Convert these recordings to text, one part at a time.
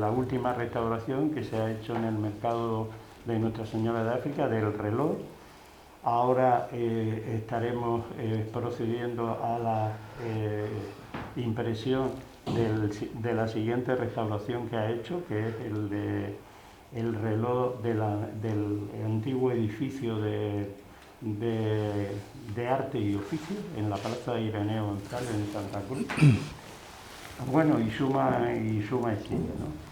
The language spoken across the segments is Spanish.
la última restauración que se ha hecho en el mercado de Nuestra Señora de África del reloj. Ahora estaremos procediendo a la impresión de la siguiente restauración que ha hecho, que es el reloj del antiguo edificio de arte y oficio en la Plaza Ireneo González en Santa Cruz. Bueno, y suma y sigue, ¿no?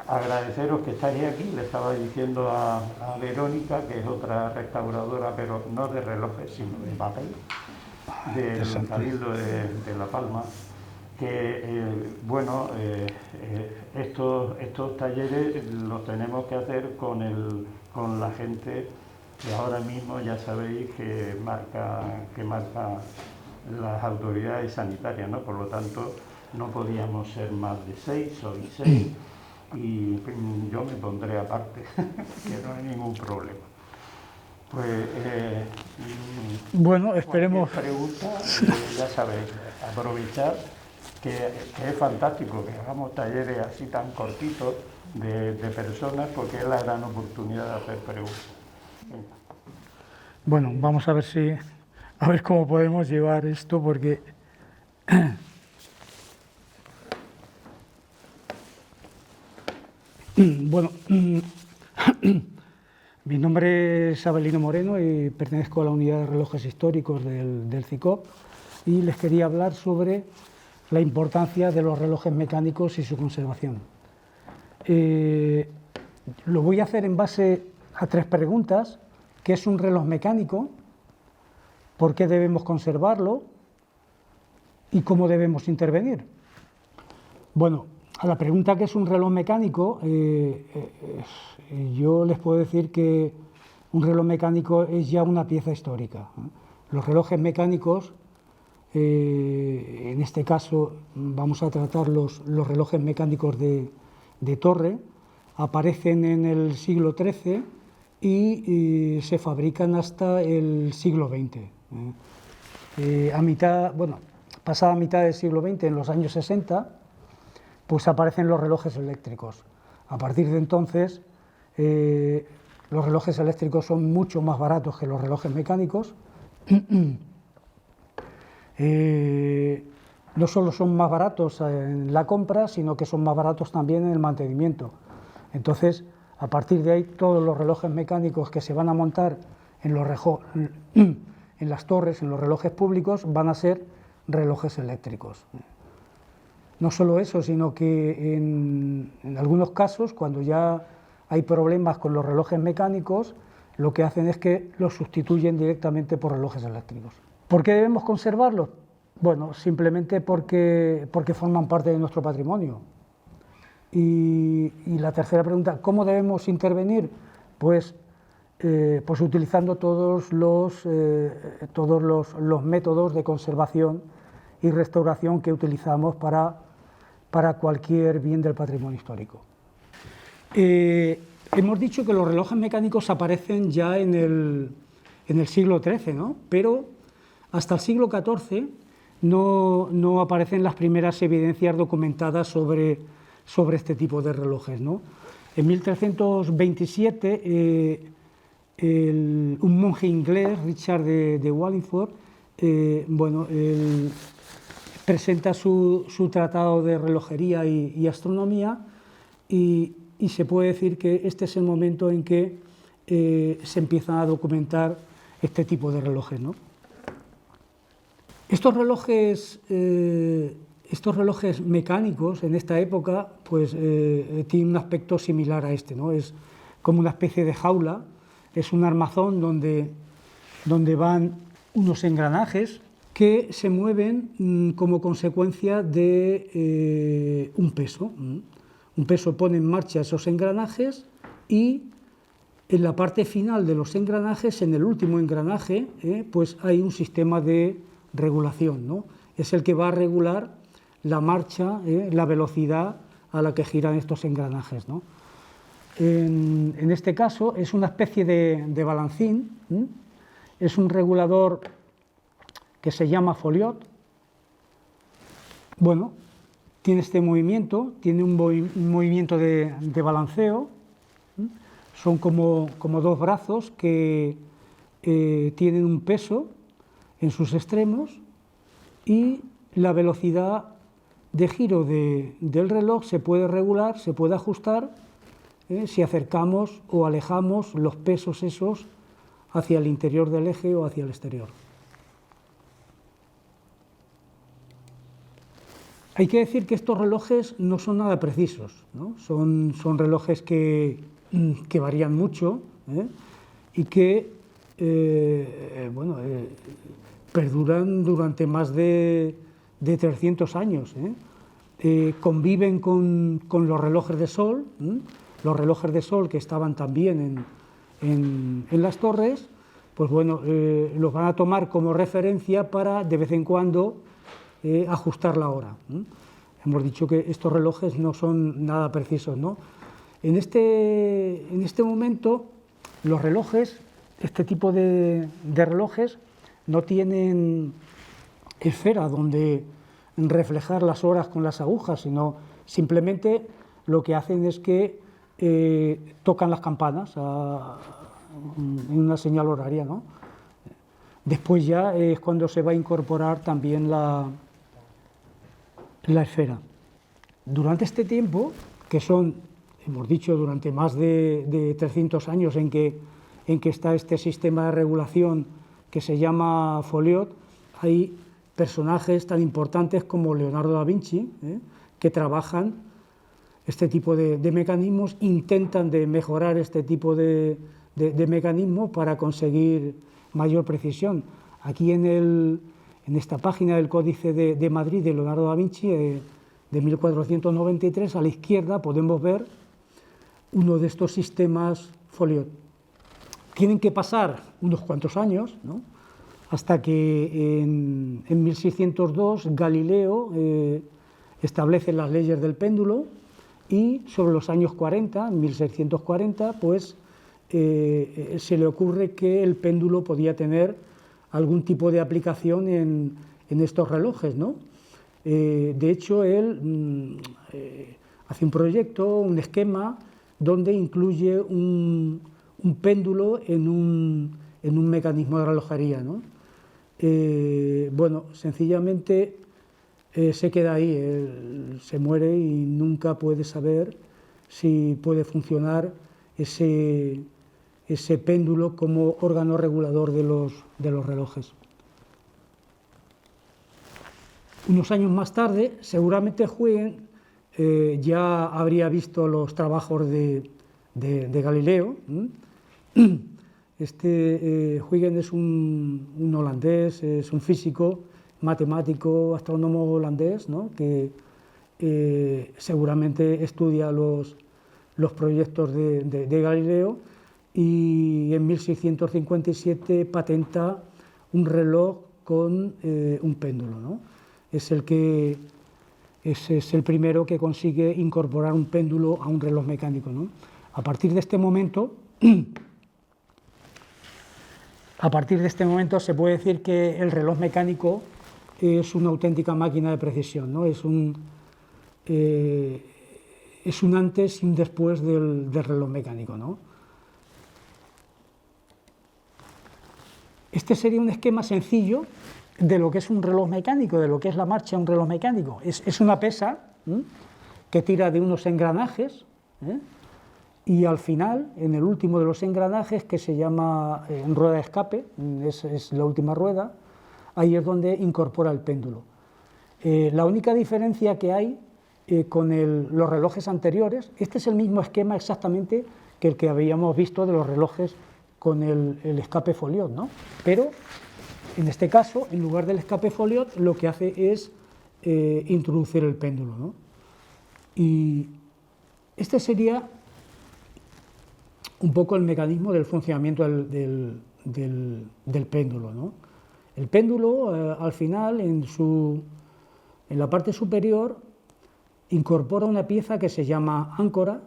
Agradeceros que estáis aquí. Le estaba diciendo a Verónica, que es otra restauradora, pero no de relojes, sino de papel, del Cabildo de La Palma, que estos talleres los tenemos que hacer con la gente que ahora mismo ya sabéis que marca las autoridades sanitarias, ¿no? Por lo tanto, no podíamos ser más de 6, soy 6, y yo me pondré aparte, que no hay ningún problema. Pues, bueno, esperemos. Pregunta, ya sabéis, aprovechar que es fantástico que hagamos talleres así tan cortitos de personas, porque es la gran oportunidad de hacer preguntas. Bueno, vamos a ver cómo podemos llevar esto, porque bueno, mi nombre es Abelino Moreno y pertenezco a la unidad de relojes históricos del CICOP, y les quería hablar sobre la importancia de los relojes mecánicos y su conservación. Lo voy a hacer en base a 3 preguntas. ¿Qué es un reloj mecánico? ¿Por qué debemos conservarlo? ¿Y cómo debemos intervenir? Bueno, a la pregunta ¿qué es un reloj mecánico? Yo les puedo decir que un reloj mecánico es ya una pieza histórica. Los relojes mecánicos, en este caso vamos a tratar los relojes mecánicos de torre, aparecen en el siglo XIII y se fabrican hasta el siglo XX. Pasada mitad del siglo XX, en los años 60, pues aparecen los relojes eléctricos. A partir de entonces, los relojes eléctricos son mucho más baratos que los relojes mecánicos. No solo son más baratos en la compra, sino que son más baratos también en el mantenimiento. Entonces, a partir de ahí, todos los relojes mecánicos que se van a montar en las torres, en los relojes públicos, van a ser relojes eléctricos. No solo eso, sino que en algunos casos, cuando ya hay problemas con los relojes mecánicos, lo que hacen es que los sustituyen directamente por relojes eléctricos. ¿Por qué debemos conservarlos? Bueno, simplemente porque forman parte de nuestro patrimonio. Y la tercera pregunta, ¿cómo debemos intervenir? Pues utilizando todos los métodos de conservación y restauración que utilizamos para cualquier bien del patrimonio histórico. Hemos dicho que los relojes mecánicos aparecen ya en el siglo XIII, ¿no? Pero hasta el siglo XIV no aparecen las primeras evidencias documentadas sobre este tipo de relojes, ¿no? En 1327, un monje inglés, Richard de Wallingford, presenta su tratado de relojería y astronomía, y se puede decir que este es el momento en que se empiezan a documentar este tipo de relojes, ¿no? Estos relojes mecánicos en esta época pues tienen un aspecto similar a este, ¿no? Es como una especie de jaula, es un armazón donde van unos engranajes que se mueven como consecuencia de un peso. Un peso pone en marcha esos engranajes, y en la parte final de los engranajes, en el último engranaje, pues hay un sistema de regulación, ¿no? Es el que va a regular la marcha, la velocidad a la que giran estos engranajes, ¿no? En este caso es una especie de balancín, es un regulador que se llama foliot. Bueno, tiene este movimiento, tiene un movimiento de balanceo. Son como dos brazos que tienen un peso en sus extremos, y la velocidad de giro del reloj se puede regular, se puede ajustar si acercamos o alejamos los pesos esos hacia el interior del eje o hacia el exterior. Hay que decir que estos relojes no son nada precisos, ¿no? Son relojes que varían mucho, y que perduran durante más de 300 años. Conviven con los relojes de sol, los relojes de sol que estaban también en las torres, pues bueno, los van a tomar como referencia para de vez en cuando ajustar la hora. Hemos dicho que estos relojes no son nada precisos, ¿no? En este momento, los relojes, este tipo de relojes, no tienen esfera donde reflejar las horas con las agujas, sino simplemente lo que hacen es que tocan las campanas en una señal horaria, ¿no? Después ya es cuando se va a incorporar también la esfera. Durante este tiempo, que son, hemos dicho, durante más de 300 años en que está este sistema de regulación que se llama Folliot, hay personajes tan importantes como Leonardo da Vinci, que trabajan este tipo de mecanismos, intentan de mejorar este tipo de mecanismos para conseguir mayor precisión. Aquí en esta página del Códice de Madrid de Leonardo da Vinci, de 1493, a la izquierda podemos ver uno de estos sistemas Folliot. Tienen que pasar unos cuantos años, ¿no?, hasta que en 1602 Galileo establece las leyes del péndulo, y sobre los años 40, en 1640, pues se le ocurre que el péndulo podía tener algún tipo de aplicación en estos relojes, ¿no? De hecho, él hace un proyecto, un esquema, donde incluye un péndulo en un mecanismo de relojería, ¿no? Bueno, sencillamente se queda ahí, se muere y nunca puede saber si puede funcionar ese péndulo como órgano regulador de los relojes. Unos años más tarde, seguramente Huygens ya habría visto los trabajos de Galileo. Huygens es un holandés, es un físico, matemático, astrónomo holandés, ¿no?, que seguramente estudia los proyectos de Galileo, y en 1657 patenta un reloj con un péndulo, ¿no? Ese es el primero que consigue incorporar un péndulo a un reloj mecánico, ¿no? A partir de este momento se puede decir que el reloj mecánico es una auténtica máquina de precisión, ¿no? Es un antes y un después del reloj mecánico, ¿no? Este sería un esquema sencillo de lo que es un reloj mecánico, de lo que es la marcha de un reloj mecánico. Es una pesa que tira de unos engranajes, y al final, en el último de los engranajes, que se llama rueda de escape, es la última rueda, ahí es donde incorpora el péndulo. La única diferencia que hay con los relojes anteriores, este es el mismo esquema exactamente que el que habíamos visto de los relojes con el escape Folliot, ¿no? Pero en este caso, en lugar del escape Folliot, lo que hace es introducir el péndulo, ¿no? Y este sería un poco el mecanismo del funcionamiento del péndulo, ¿no? El péndulo, al final, en la parte superior, incorpora una pieza que se llama áncora.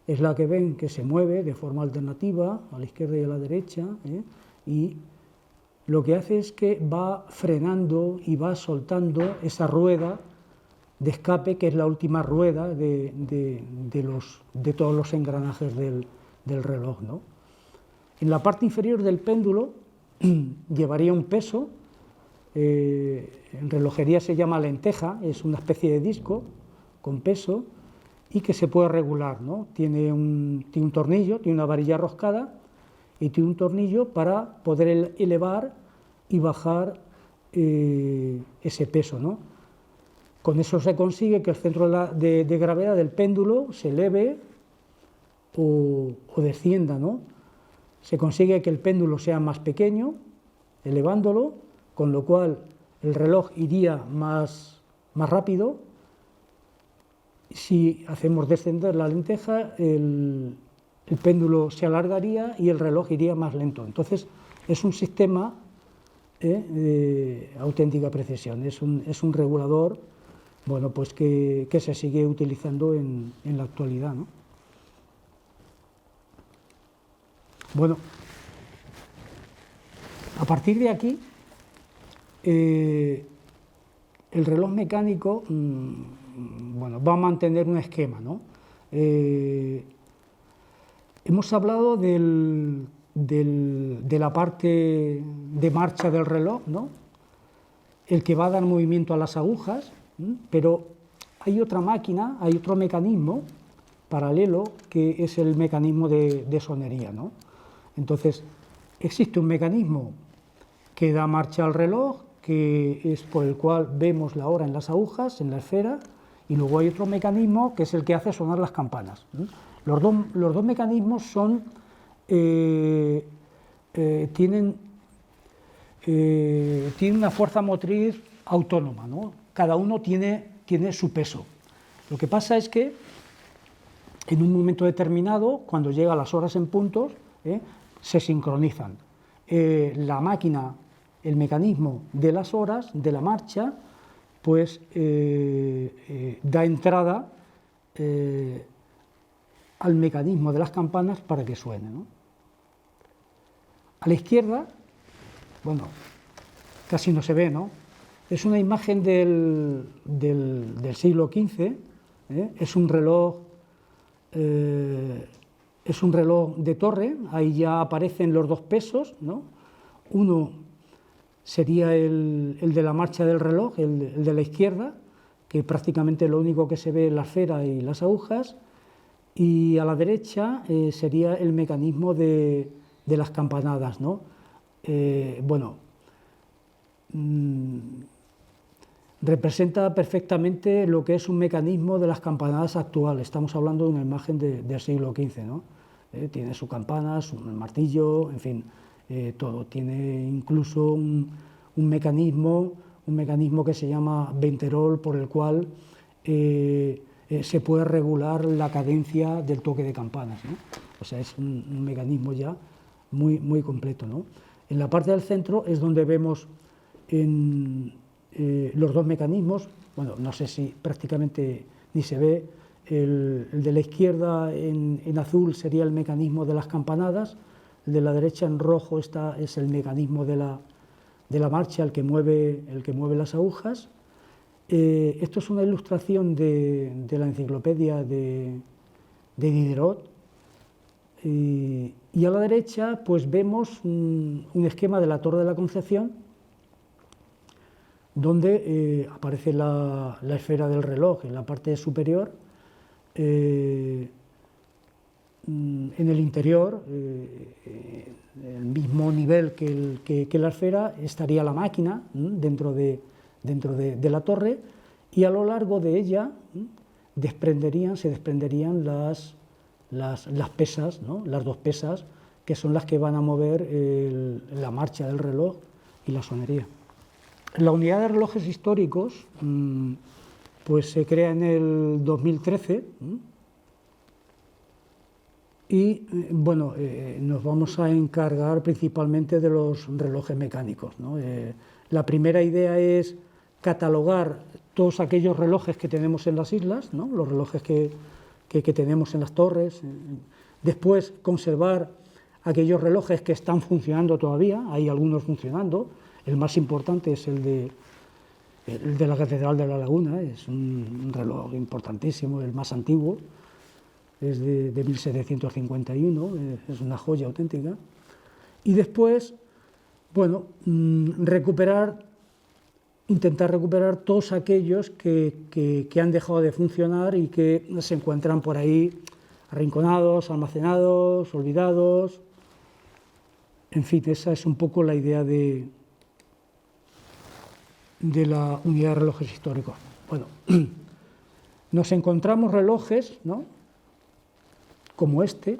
Es la que ven que se mueve de forma alternativa a la izquierda y a la derecha, y lo que hace es que va frenando y va soltando esa rueda escape, que es la última rueda de todos los engranajes del reloj, ¿no? En la parte inferior del péndulo llevaría un peso, en relojería se llama lenteja, es una especie de disco con peso y que se puede regular, ¿no? Tiene un tornillo, tiene una varilla roscada y tiene un tornillo para poder elevar y bajar ese peso, ¿no? Con eso se consigue que el centro de gravedad del péndulo se eleve o descienda, ¿no? Se consigue que el péndulo sea más pequeño, elevándolo, con lo cual el reloj iría más rápido. Si hacemos descender la lenteja, el péndulo se alargaría y el reloj iría más lento. Entonces, es un sistema de auténtica precisión, es un regulador, bueno, pues que se sigue utilizando en la actualidad, ¿no? Bueno, a partir de aquí, el reloj mecánico, bueno, va a mantener un esquema, ¿no? Hemos hablado de la parte de marcha del reloj, ¿no? El que va a dar movimiento a las agujas, pero hay otra máquina, hay otro mecanismo paralelo que es el mecanismo de sonería, ¿no? Entonces, existe un mecanismo que da marcha al reloj, que es por el cual vemos la hora en las agujas, en la esfera, y luego hay otro mecanismo que es el que hace sonar las campanas. Los dos mecanismos tienen una fuerza motriz autónoma, ¿no? Cada uno tiene su peso. Lo que pasa es que en un momento determinado, cuando llega a las horas en puntos, se sincronizan. La máquina, el mecanismo de las horas, de la marcha, pues da entrada al mecanismo de las campanas para que suene, ¿no? A la izquierda, bueno, casi no se ve, ¿no? Es una imagen del siglo XV, es un reloj de torre, ahí ya aparecen los dos pesos, ¿no? Uno sería el de la marcha del reloj, el de la izquierda, que prácticamente lo único que se ve es la esfera y las agujas, y a la derecha sería el mecanismo de las campanadas, ¿no? Bueno, representa perfectamente lo que es un mecanismo de las campanadas actuales. Estamos hablando de una imagen del siglo XV, ¿no? Tiene su campana, su martillo, en fin, todo. Tiene incluso un mecanismo que se llama venterol, por el cual se puede regular la cadencia del toque de campanas, ¿no? O sea, es un mecanismo ya muy completo, ¿no? En la parte del centro es donde vemos los dos mecanismos. Bueno, no sé si prácticamente ni se ve. El de la izquierda en azul sería el mecanismo de las campanadas, el de la derecha en rojo es el mecanismo de la marcha, el que mueve las agujas. Esto es una ilustración de la enciclopedia de Diderot, y a la derecha pues vemos un esquema de la Torre de la Concepción, donde aparece la esfera del reloj en la parte superior. En el interior, el mismo nivel que la esfera, estaría la máquina dentro de la torre, y a lo largo de ella se desprenderían las pesas, ¿no? Las dos pesas, que son las que van a mover la marcha del reloj y la sonería. La unidad de relojes históricos pues se crea en el 2013, y bueno, nos vamos a encargar principalmente de los relojes mecánicos, ¿no? La primera idea es catalogar todos aquellos relojes que tenemos en las islas, ¿no? Los relojes que tenemos en las torres. Después, conservar aquellos relojes que están funcionando todavía, hay algunos funcionando. El más importante es el el de la Catedral de la Laguna, es un reloj importantísimo, el más antiguo, es de 1751, es una joya auténtica. Y después, bueno, intentar recuperar todos aquellos que han dejado de funcionar y que se encuentran por ahí arrinconados, almacenados, olvidados. En fin, esa es un poco la idea de la unidad de relojes históricos. Bueno, nos encontramos relojes, ¿no?, como este.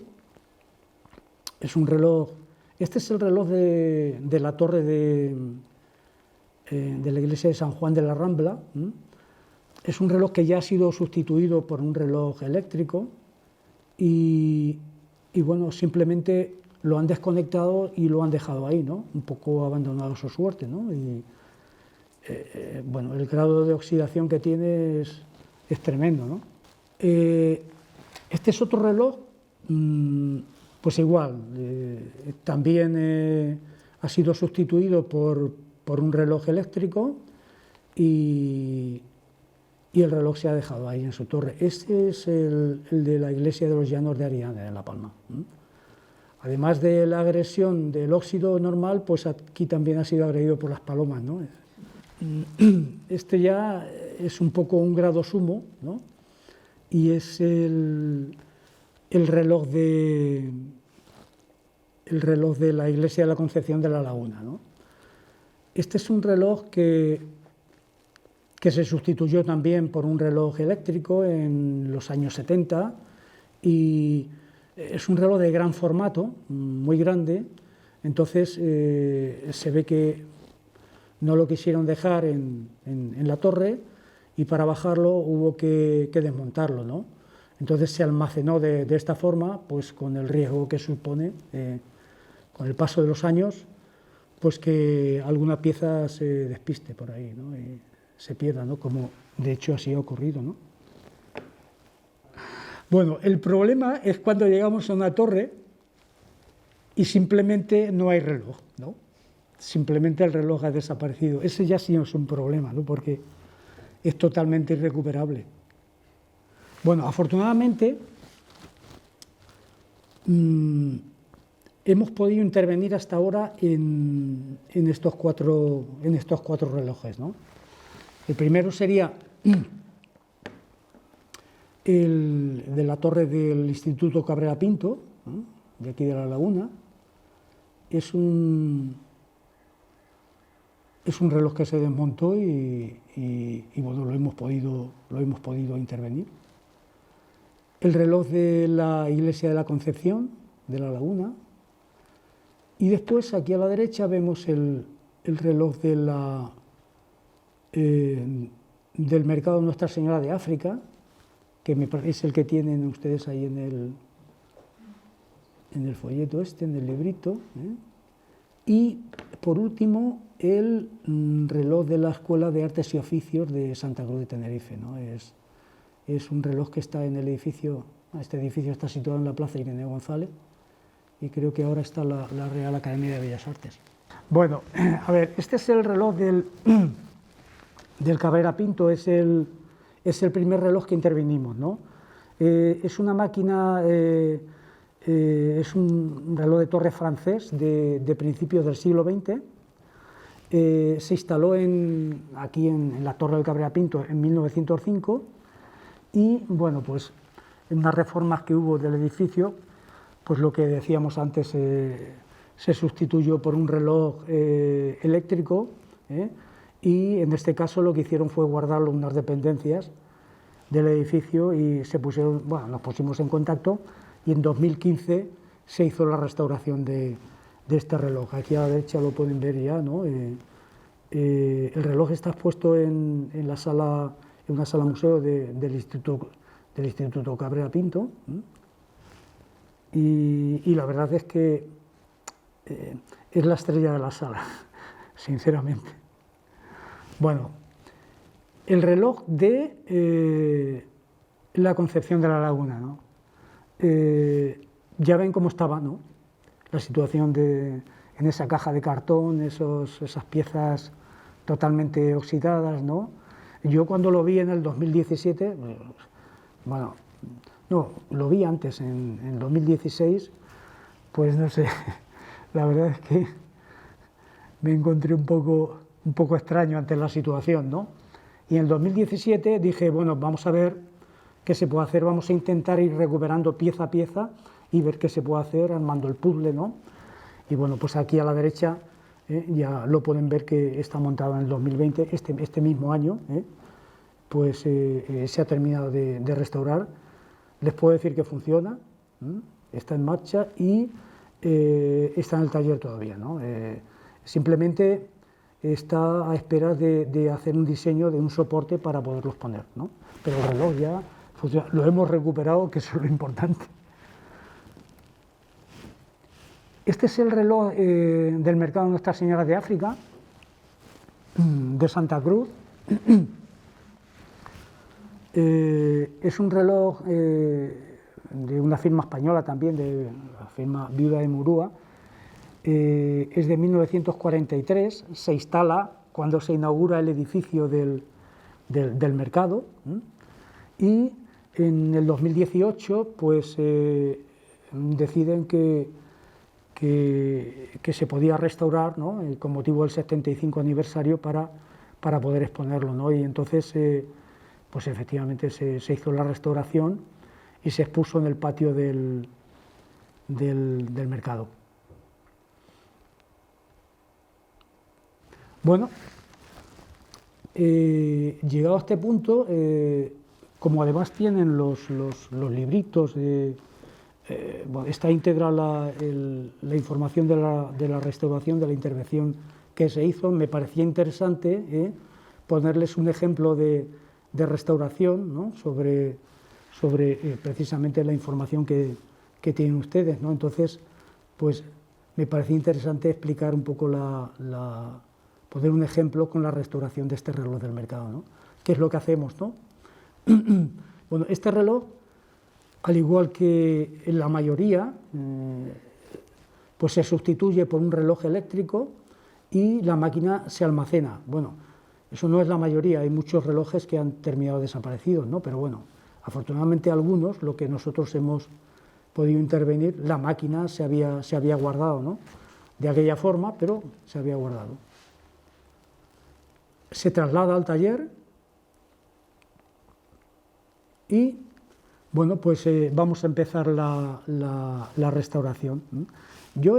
Es un reloj, este es el reloj de la torre de la iglesia de San Juan de la Rambla. Es un reloj que ya ha sido sustituido por un reloj eléctrico y bueno, simplemente lo han desconectado y lo han dejado ahí, ¿no?, un poco abandonado a su suerte, ¿no? Y bueno, el grado de oxidación que tiene es tremendo, ¿no? Este es otro reloj, pues igual, también ha sido sustituido por un reloj eléctrico y el reloj se ha dejado ahí en su torre. Este es el de la iglesia de los Llanos de Ariane, en La Palma. Además de la agresión del óxido normal, pues aquí también ha sido agredido por las palomas, ¿no? Este ya es un poco un grado sumo, ¿no? Y es el reloj de la iglesia de la Concepción de la Laguna, ¿no? Este es un reloj que se sustituyó también por un reloj eléctrico en los años 70 y es un reloj de gran formato, muy grande. Entonces se ve que no lo quisieron dejar en la torre y para bajarlo hubo que desmontarlo, ¿no? Entonces se almacenó de esta forma, pues con el riesgo que supone, con el paso de los años, pues que alguna pieza se despiste por ahí, ¿no?, y se pierda, ¿no?, como de hecho así ha ocurrido, ¿no? Bueno, el problema es cuando llegamos a una torre y simplemente no hay reloj, ¿no? Simplemente el reloj ha desaparecido. Ese ya sí es un problema, ¿no?, porque es totalmente irrecuperable. Bueno, afortunadamente hemos podido intervenir hasta ahora en estos cuatro relojes, ¿no? El primero sería el de la torre del Instituto Cabrera Pinto, ¿no?, de aquí de La Laguna. Es un reloj que se desmontó y bueno, lo hemos podido intervenir. El reloj de la iglesia de la Concepción de La Laguna. Y después, aquí a la derecha, vemos el reloj del mercado Nuestra Señora de África, que es el que tienen ustedes ahí en el folleto en el librito. Y, por último, el reloj de la Escuela de Artes y Oficios de Santa Cruz de Tenerife, ¿no? Es un reloj que está en el edificio, este edificio está situado en la Plaza Ireneo González, y creo que ahora está la Real Academia de Bellas Artes. Bueno, a ver, este es el reloj del Cabrera Pinto, es el primer reloj que intervinimos, ¿no? Es una máquina, es un reloj de torre francés de principios del siglo XX. Se instaló aquí en la Torre del Cabrera Pinto en 1905 y, bueno, pues en unas reformas que hubo del edificio, pues lo que decíamos antes, se sustituyó por un reloj eléctrico, y en este caso lo que hicieron fue guardarlo en unas dependencias del edificio y nos pusimos en contacto y en 2015 se hizo la restauración de este reloj. Aquí a la derecha lo pueden ver ya, ¿no? El reloj está expuesto en una sala museo del Instituto Cabrera Pinto, y la verdad es que es la estrella de la sala, sinceramente. Bueno, el reloj de la Concepción de la Laguna, ¿no? Ya ven cómo estaba, ¿no?, la situación en esa caja de cartón, esas piezas totalmente oxidadas, ¿no? Yo cuando lo vi en el 2017, bueno, no, lo vi antes, en 2016, pues no sé, la verdad es que me encontré un poco extraño ante la situación, ¿no? Y en el 2017 dije, bueno, vamos a ver qué se puede hacer, vamos a intentar ir recuperando pieza a pieza y ver qué se puede hacer armando el puzzle, ¿no? Y bueno, pues aquí a la derecha ya lo pueden ver que está montado en el 2020, este mismo año, pues se ha terminado de restaurar. Les puedo decir que funciona, está en marcha y está en el taller todavía, ¿no? Simplemente está a espera de hacer un diseño de un soporte para poderlos poner, ¿no? Pero el reloj ya funciona, lo hemos recuperado, que eso es lo importante. Este es el reloj del mercado de Nuestra Señora de África, de Santa Cruz. Es un reloj de una firma española también, de la firma Viuda de Murúa. Es de 1943, se instala cuando se inaugura el edificio del mercado, y en el 2018 pues deciden que se podía restaurar, ¿no?, con motivo del 75 aniversario para poder exponerlo, ¿no? Y entonces pues efectivamente se hizo la restauración y se expuso en el patio del mercado. Bueno, llegado a este punto, como además tienen los libritos, bueno, está íntegra la información de la restauración, de la intervención que se hizo, me parecía interesante ponerles un ejemplo de restauración, ¿no?, sobre precisamente la información que tienen ustedes, ¿no? Entonces, pues me parecía interesante explicar un poco poner un ejemplo con la restauración de este reloj del mercado, ¿no? ¿Qué es lo que hacemos, no? Bueno, este reloj, al igual que en la mayoría, pues se sustituye por un reloj eléctrico y la máquina se almacena. Bueno, eso no es la mayoría, hay muchos relojes que han terminado desaparecidos, ¿no? Pero bueno, afortunadamente algunos, lo que nosotros hemos podido intervenir, la máquina se había guardado, ¿no?, de aquella forma, pero se había guardado. Se traslada al taller y, bueno, pues vamos a empezar la restauración. Yo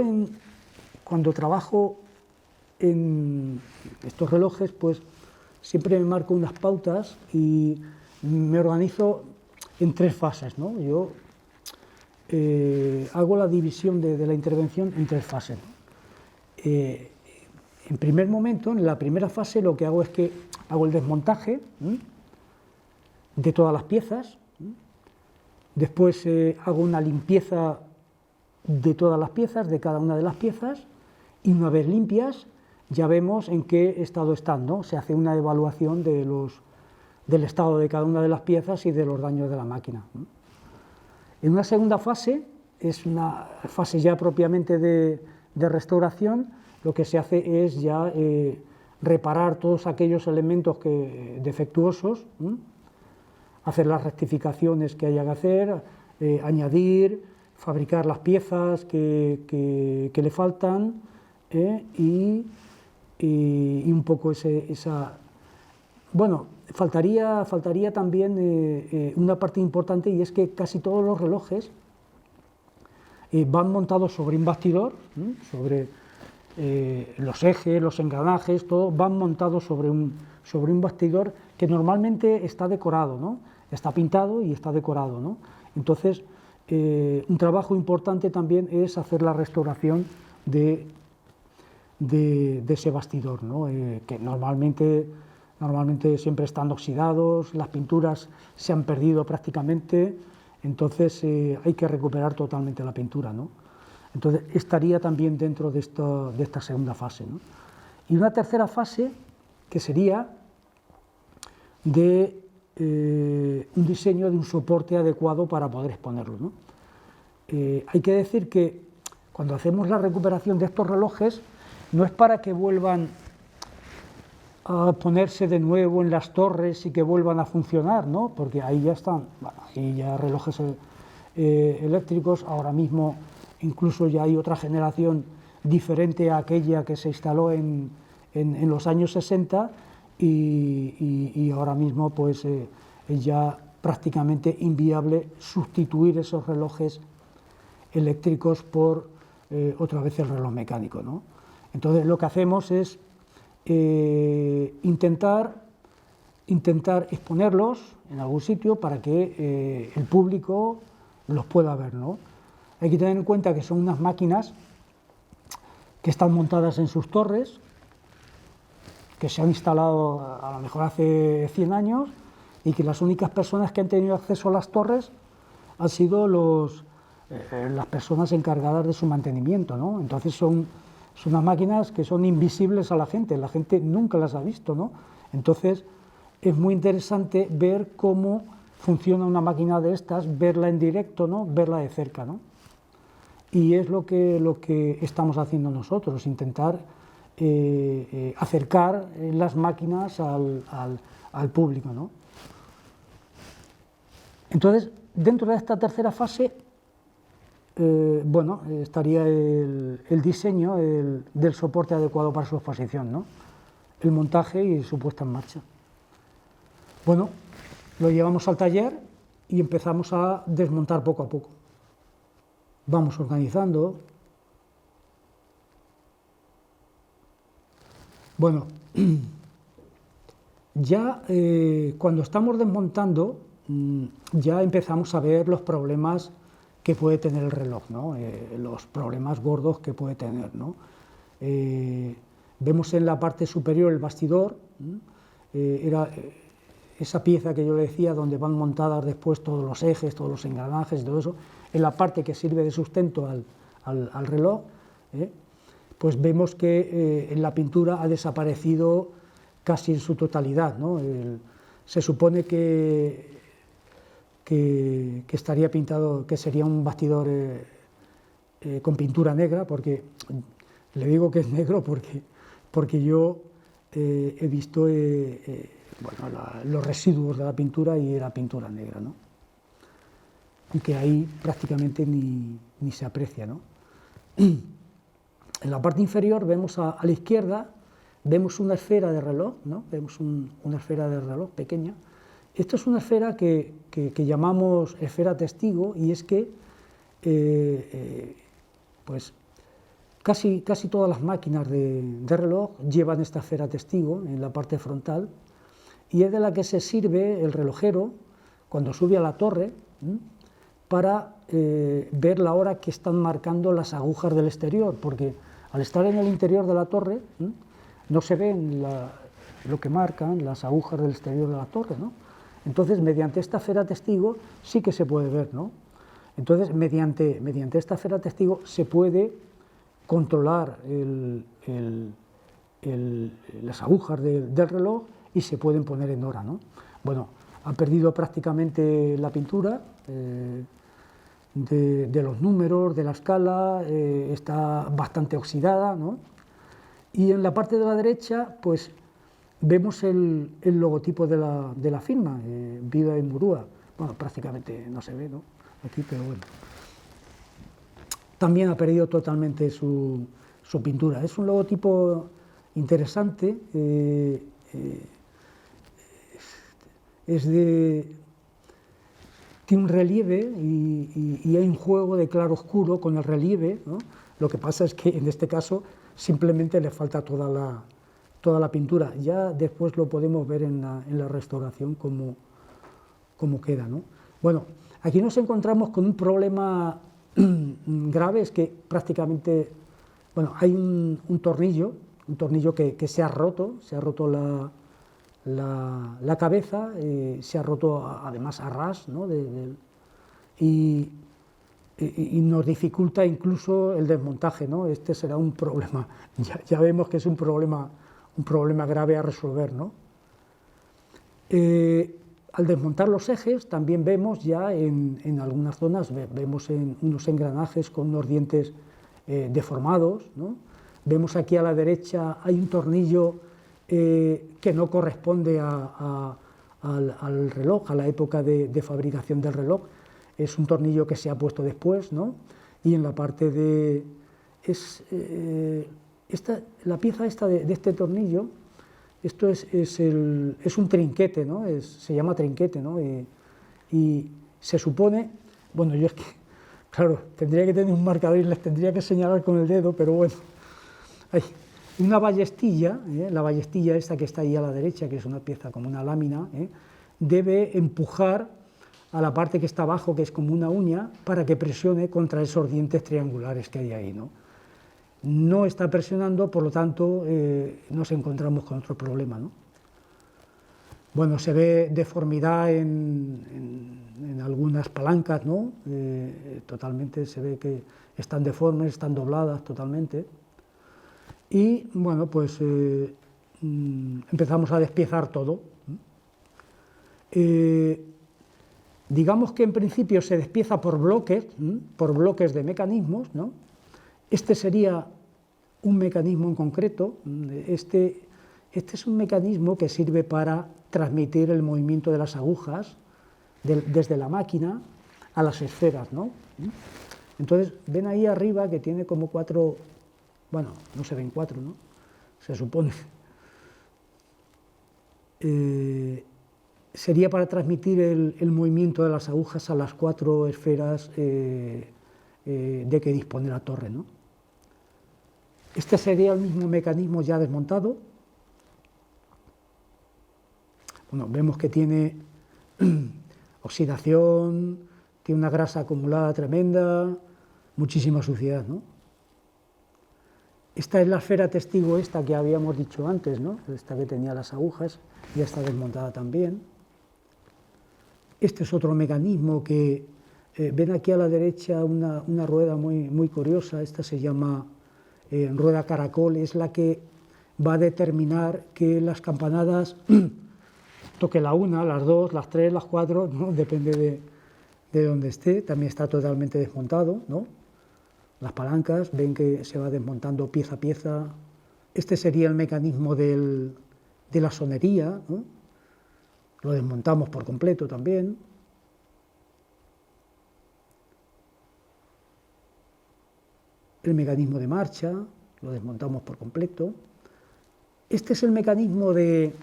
cuando trabajo en estos relojes, pues siempre me marco unas pautas y me organizo en 3 fases, ¿no? Yo hago la división de la intervención en 3 fases. En primer momento, en la primera fase, lo que hago es que hago el desmontaje de todas las piezas, después hago una limpieza de todas las piezas, de cada una de las piezas, y una vez limpias ya vemos en qué estado están, ¿no? Se hace una evaluación del estado de cada una de las piezas y de los daños de la máquina. En una segunda fase, es una fase ya propiamente de restauración, lo que se hace es ya reparar todos aquellos elementos defectuosos, hacer las rectificaciones que haya que hacer, añadir, fabricar las piezas que le faltan, y un poco esa... Bueno, faltaría también una parte importante, y es que casi todos los relojes van montados sobre un bastidor, sobre los ejes, los engranajes, todo van montados sobre un bastidor que normalmente está decorado, ¿no? Está pintado y está decorado, ¿no? Entonces, un trabajo importante también es hacer la restauración de ese bastidor, ¿no? Que normalmente siempre están oxidados, las pinturas se han perdido prácticamente, entonces hay que recuperar totalmente la pintura, ¿no? Entonces estaría también dentro de esta segunda fase, ¿no? Y una tercera fase que sería de un diseño de un soporte adecuado para poder exponerlo, ¿no? Hay que decir que cuando hacemos la recuperación de estos relojes no es para que vuelvan a ponerse de nuevo en las torres y que vuelvan a funcionar, ¿no? Porque ahí ya están, bueno, ahí ya relojes eléctricos, ahora mismo incluso ya hay otra generación diferente a aquella que se instaló en los años 60 y ahora mismo pues es ya prácticamente inviable sustituir esos relojes eléctricos por otra vez el reloj mecánico, ¿no? Entonces lo que hacemos es intentar exponerlos en algún sitio para que el público los pueda ver, ¿no? Hay que tener en cuenta que son unas máquinas que están montadas en sus torres, que se han instalado a lo mejor hace 100 años y que las únicas personas que han tenido acceso a las torres han sido las personas encargadas de su mantenimiento, ¿no? Entonces son unas máquinas que son invisibles a la gente nunca las ha visto, ¿no? Entonces es muy interesante ver cómo funciona una máquina de estas, verla en directo, ¿no? Verla de cerca, ¿no? Y es lo que estamos haciendo nosotros, intentar acercar las máquinas al público, ¿no? Entonces, dentro de esta tercera fase, bueno, estaría el diseño del soporte adecuado para su exposición, ¿no? El montaje y su puesta en marcha. Bueno, lo llevamos al taller y empezamos a desmontar poco a poco. Vamos organizando. Bueno, ya cuando estamos desmontando, ya empezamos a ver los problemas que puede tener el reloj, ¿no? Los problemas gordos que puede tener, ¿no? Vemos en la parte superior el bastidor, era esa pieza que yo le decía donde van montadas después todos los ejes, todos los engranajes y todo eso, en la parte que sirve de sustento al reloj, pues vemos que en la pintura ha desaparecido casi en su totalidad, ¿no? Se supone que estaría pintado, que sería un bastidor con pintura negra, porque le digo que es negro porque yo he visto bueno, los residuos de la pintura y era pintura negra, ¿no? Aunque ahí prácticamente ni se aprecia, ¿no? En la parte inferior vemos a la izquierda, vemos una esfera de reloj, ¿no? Vemos una esfera de reloj pequeña. Esto es una esfera que llamamos esfera testigo, y es que pues casi todas las máquinas de reloj llevan esta esfera testigo en la parte frontal, y es de la que se sirve el relojero cuando sube a la torre para ver la hora que están marcando las agujas del exterior, porque al estar en el interior de la torre no se ven lo que marcan las agujas del exterior de la torre, ¿no? Entonces, mediante esta esfera testigo sí que se puede ver, ¿no? Entonces, mediante esta esfera testigo se puede controlar las agujas del reloj y se pueden poner en hora, ¿no? Bueno, ha perdido prácticamente la pintura de los números, de la escala, está bastante oxidada, ¿no? Y en la parte de la derecha, pues vemos el logotipo de la firma, Vida en Murúa. Bueno, prácticamente no se ve, ¿no? Aquí, pero bueno. También ha perdido totalmente su pintura. Es un logotipo interesante, tiene un relieve y hay un juego de claro-oscuro con el relieve, ¿no? Lo que pasa es que en este caso simplemente le falta toda la pintura. Ya después lo podemos ver en la restauración cómo queda, ¿no? Bueno, aquí nos encontramos con un problema grave, es que prácticamente, bueno, hay un tornillo que se ha roto la cabeza, se ha roto además a ras, ¿no? Y nos dificulta incluso el desmontaje, ¿no? Este será un problema, ya vemos que es un problema grave a resolver, ¿no? Al desmontar los ejes también vemos ya en algunas zonas, vemos unos engranajes con unos dientes deformados, ¿no? Vemos aquí a la derecha hay un tornillo que no corresponde al reloj, a la época de fabricación del reloj. Es un tornillo que se ha puesto después, ¿no? Y en la parte de... la pieza esta de este tornillo, esto es un trinquete, ¿no? Se llama trinquete, ¿no? Y se supone, bueno, yo es que, claro, tendría que tener un marcador y les tendría que señalar con el dedo, pero bueno, hay una ballestilla, la ballestilla esta que está ahí a la derecha, que es una pieza como una lámina, debe empujar a la parte que está abajo, que es como una uña, para que presione contra esos dientes triangulares que hay ahí, ¿no? No está presionando, por lo tanto, nos encontramos con otro problema, ¿no? Bueno, se ve deformidad en algunas palancas, ¿no? Totalmente se ve que están deformes, están dobladas totalmente. Y, bueno, pues empezamos a despiezar todo. Digamos que en principio se despieza por bloques de mecanismos, ¿no? Este sería un mecanismo en concreto. Este es un mecanismo que sirve para transmitir el movimiento de las agujas desde la máquina a las esferas, ¿no? Entonces, ven ahí arriba que tiene como 4, bueno, no se ven 4, ¿no? Se supone. Sería para transmitir el movimiento de las agujas a las 4 esferas de que dispone la torre, ¿no? Este sería el mismo mecanismo ya desmontado. Bueno, vemos que tiene oxidación, tiene una grasa acumulada tremenda, muchísima suciedad, ¿no? Esta es la esfera testigo esta que habíamos dicho antes, ¿no? Esta que tenía las agujas, ya está desmontada también. Este es otro mecanismo que, ven aquí a la derecha una rueda muy curiosa, esta se llama rueda caracol, es la que va a determinar que las campanadas toque la 1, las 2, las 3, las 4, ¿no? Depende de donde esté, también está totalmente desmontado, ¿no? Las palancas, ven que se va desmontando pieza a pieza. Este sería el mecanismo de la sonería, ¿no? Lo desmontamos por completo también. El mecanismo de marcha, lo desmontamos por completo. Este es el mecanismo de...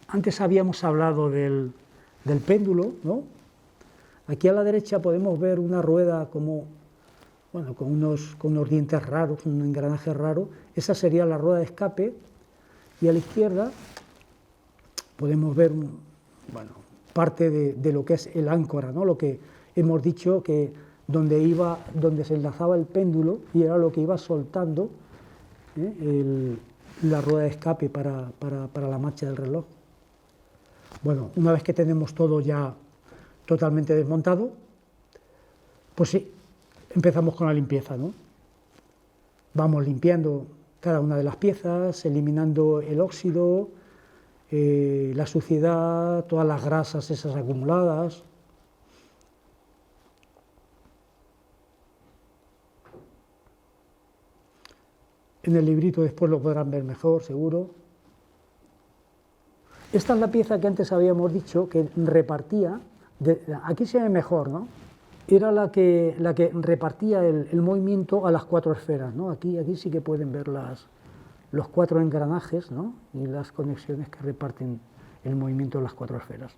Antes habíamos hablado del péndulo, ¿no? Aquí a la derecha podemos ver una rueda como, bueno, con unos dientes raros, un engranaje raro. Esa sería la rueda de escape. Y a la izquierda podemos ver, bueno, parte de lo que es el áncora, ¿no? Lo que hemos dicho que donde se enlazaba el péndulo y era lo que iba soltando la rueda de escape para la marcha del reloj. Bueno, una vez que tenemos todo ya totalmente desmontado, pues sí, empezamos con la limpieza, ¿no? Vamos limpiando cada una de las piezas, eliminando el óxido, la suciedad, todas las grasas esas acumuladas. En el librito después lo podrán ver mejor, seguro. Esta es la pieza que antes habíamos dicho que repartía, aquí se ve mejor, ¿no? Era la que repartía el movimiento a las 4 esferas, ¿no? Aquí sí que pueden ver los 4 engranajes, ¿no? Y las conexiones que reparten el movimiento de las 4 esferas.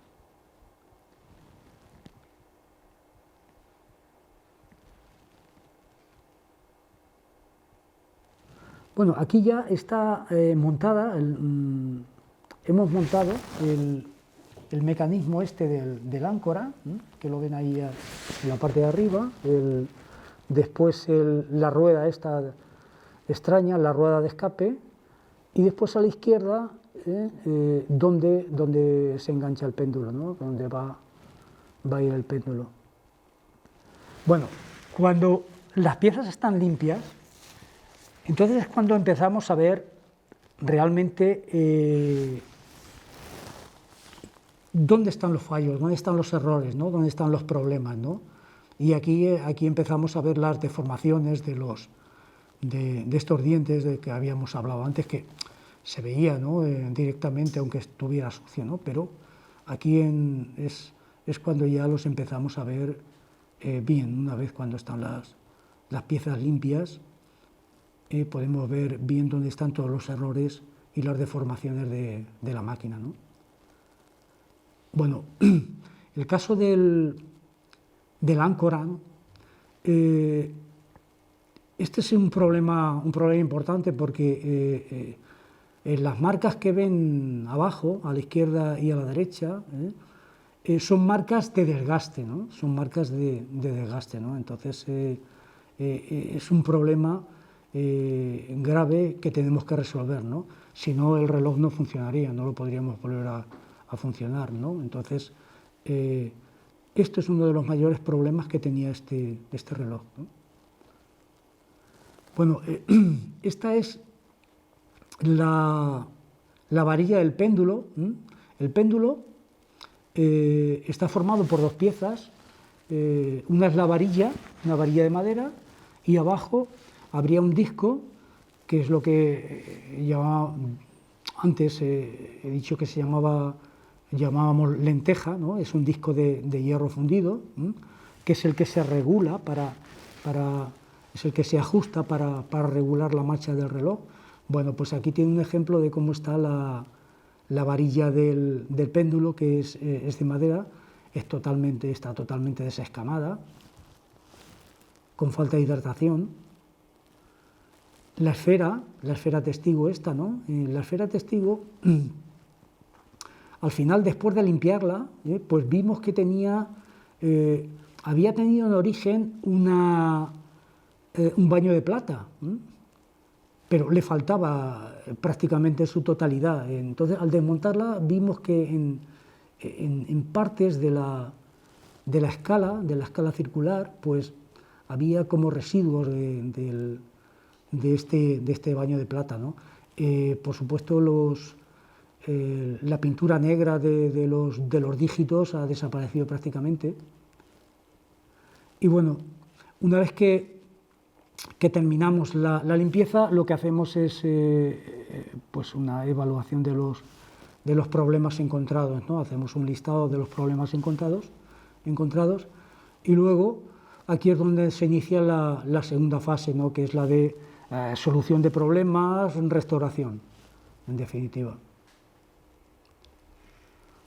Bueno, aquí ya está montada, hemos montado el mecanismo este del áncora, que lo ven ahí en la parte de arriba, después la rueda esta extraña, la rueda de escape, y después a la izquierda donde se engancha el péndulo, ¿no? Donde va a ir el péndulo. Bueno, cuando las piezas están limpias, entonces es cuando empezamos a ver realmente dónde están los fallos, dónde están los errores, ¿no? Dónde están los problemas, ¿no? Y aquí empezamos a ver las deformaciones de estos dientes de que habíamos hablado antes, que se veía, ¿no? Directamente, aunque estuviera sucio, ¿no? Pero aquí es cuando ya los empezamos a ver bien. Una vez cuando están las piezas limpias, podemos ver bien dónde están todos los errores y las deformaciones de la máquina, ¿no? Bueno, el caso del áncora, ¿no? Este es un problema importante porque las marcas que ven abajo, a la izquierda y a la derecha, son marcas de desgaste, ¿no? Son marcas de desgaste, ¿no? Entonces es un problema grave que tenemos que resolver, ¿no? Si no, el reloj no funcionaría, no lo podríamos volver a funcionar, ¿no? Entonces, esto es uno de los mayores problemas que tenía este reloj, ¿no? Bueno, esta es la varilla del péndulo. El péndulo está formado por dos piezas. Una es la varilla, una varilla de madera, y abajo habría un disco, que es lo que antes he dicho que llamábamos lenteja, ¿no? Es un disco de hierro fundido, que es el que se regula es el que se ajusta para regular la marcha del reloj. Bueno, pues aquí tiene un ejemplo de cómo está la varilla del péndulo, que es de madera, está totalmente desescamada, con falta de hidratación. La esfera testigo esta, ¿no? La esfera testigo, al final, después de limpiarla, pues vimos que había tenido en origen un baño de plata, pero le faltaba prácticamente su totalidad. Entonces, al desmontarla, vimos que en partes de la escala circular, pues había como residuos de este baño de plata, ¿no? Por supuesto, la pintura negra de los dígitos ha desaparecido prácticamente. Y bueno, una vez que terminamos la limpieza, lo que hacemos es pues una evaluación de los problemas encontrados, ¿no? Hacemos un listado de los problemas encontrados y luego aquí es donde se inicia la segunda fase, ¿no? Que es la de solución de problemas, restauración, en definitiva.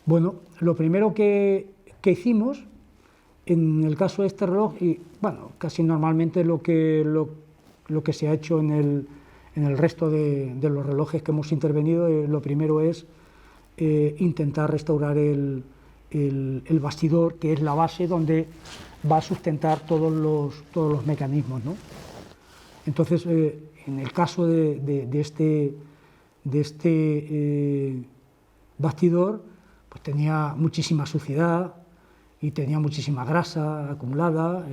Bueno, lo primero que hicimos en el caso de este reloj, y bueno, casi normalmente lo que se ha hecho en el resto de los relojes que hemos intervenido, lo primero es intentar restaurar el bastidor, que es la base donde va a sustentar todos los mecanismos, ¿no? Entonces, en el caso de este bastidor, pues tenía muchísima suciedad y tenía muchísima grasa acumulada.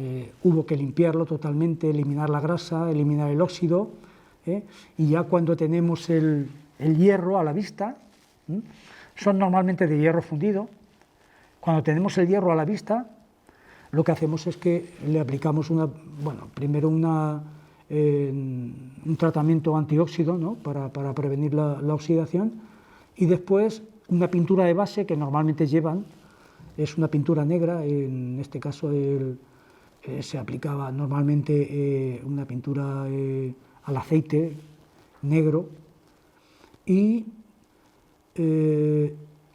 Hubo que limpiarlo totalmente, eliminar la grasa, eliminar el óxido, y ya cuando tenemos el hierro a la vista, son normalmente de hierro fundido. Cuando tenemos el hierro a la vista, lo que hacemos es que le aplicamos primero un tratamiento antióxido, ¿no? para prevenir la oxidación, y después una pintura de base que normalmente llevan, es una pintura negra. En este caso se aplicaba normalmente una pintura al aceite negro, y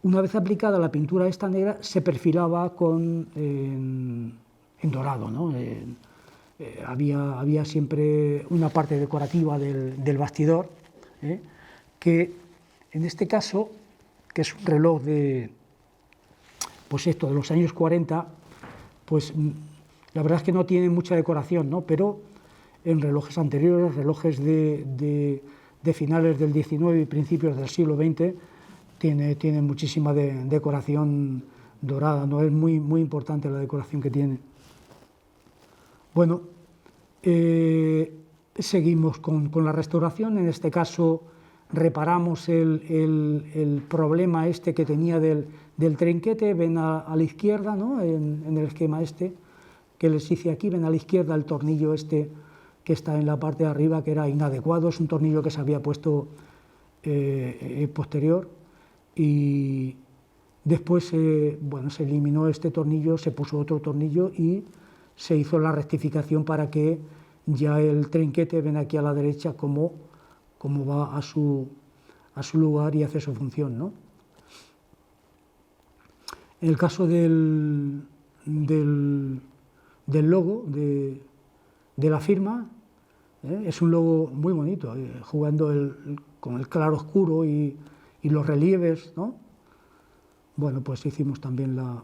una vez aplicada la pintura esta negra se perfilaba en dorado, ¿no? Había siempre una parte decorativa del bastidor, que en este caso, que es un reloj de los años 40, pues la verdad es que no tiene mucha decoración, ¿no? Pero en relojes anteriores, relojes de finales del XIX y principios del siglo XX, tiene muchísima decoración dorada, ¿no? Es muy, muy importante la decoración que tiene. Bueno, seguimos con la restauración. En este caso reparamos el problema que tenía del trinquete. Ven a la izquierda, ¿no? En el esquema que les hice aquí, ven a la izquierda el tornillo que está en la parte de arriba, que era inadecuado. Es un tornillo que se había puesto posterior, y después bueno, se eliminó este tornillo, se puso otro tornillo y se hizo la rectificación para que ya el trinquete ven aquí a la derecha como va a su lugar y hace su función, ¿no? En el caso del logo de la firma, es un logo muy bonito, jugando con el claro oscuro y los relieves, ¿no? Bueno, pues hicimos también la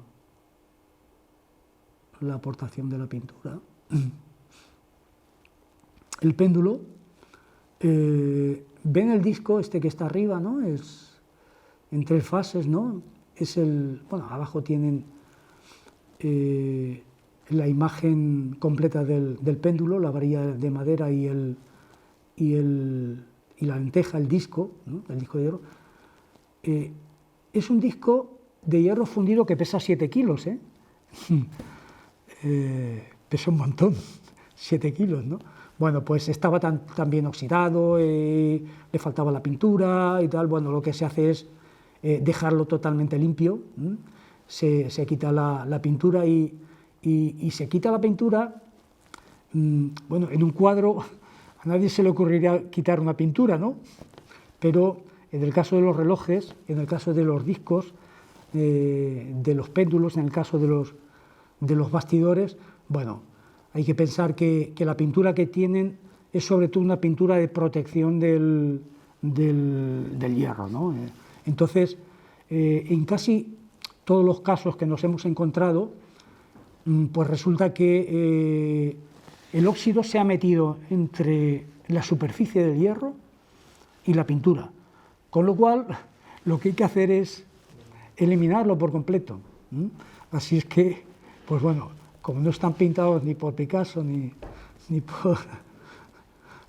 aportación de la pintura. El péndulo, ven el disco este que está arriba, ¿no? Es en 3 fases, ¿no? Bueno, abajo tienen la imagen completa del péndulo, la varilla de madera y la lenteja, el disco, ¿no? El disco de hierro. Es un disco de hierro fundido que pesa 7 kilos, pesa un montón, 7 kilos, ¿no? Bueno, pues estaba también oxidado, le faltaba la pintura y tal. Bueno, lo que se hace es dejarlo totalmente limpio, se quita la pintura y se quita la pintura. Bueno, en un cuadro a nadie se le ocurriría quitar una pintura, ¿no? Pero en el caso de los relojes, en el caso de los discos, de los péndulos, en el caso de los bastidores, bueno, hay que pensar que la pintura que tienen es sobre todo una pintura de protección del hierro, ¿no? Entonces, en casi todos los casos que nos hemos encontrado, pues resulta que el óxido se ha metido entre la superficie del hierro y la pintura, con lo cual lo que hay que hacer es eliminarlo por completo. Así es que, pues bueno, como no están pintados ni por Picasso ni por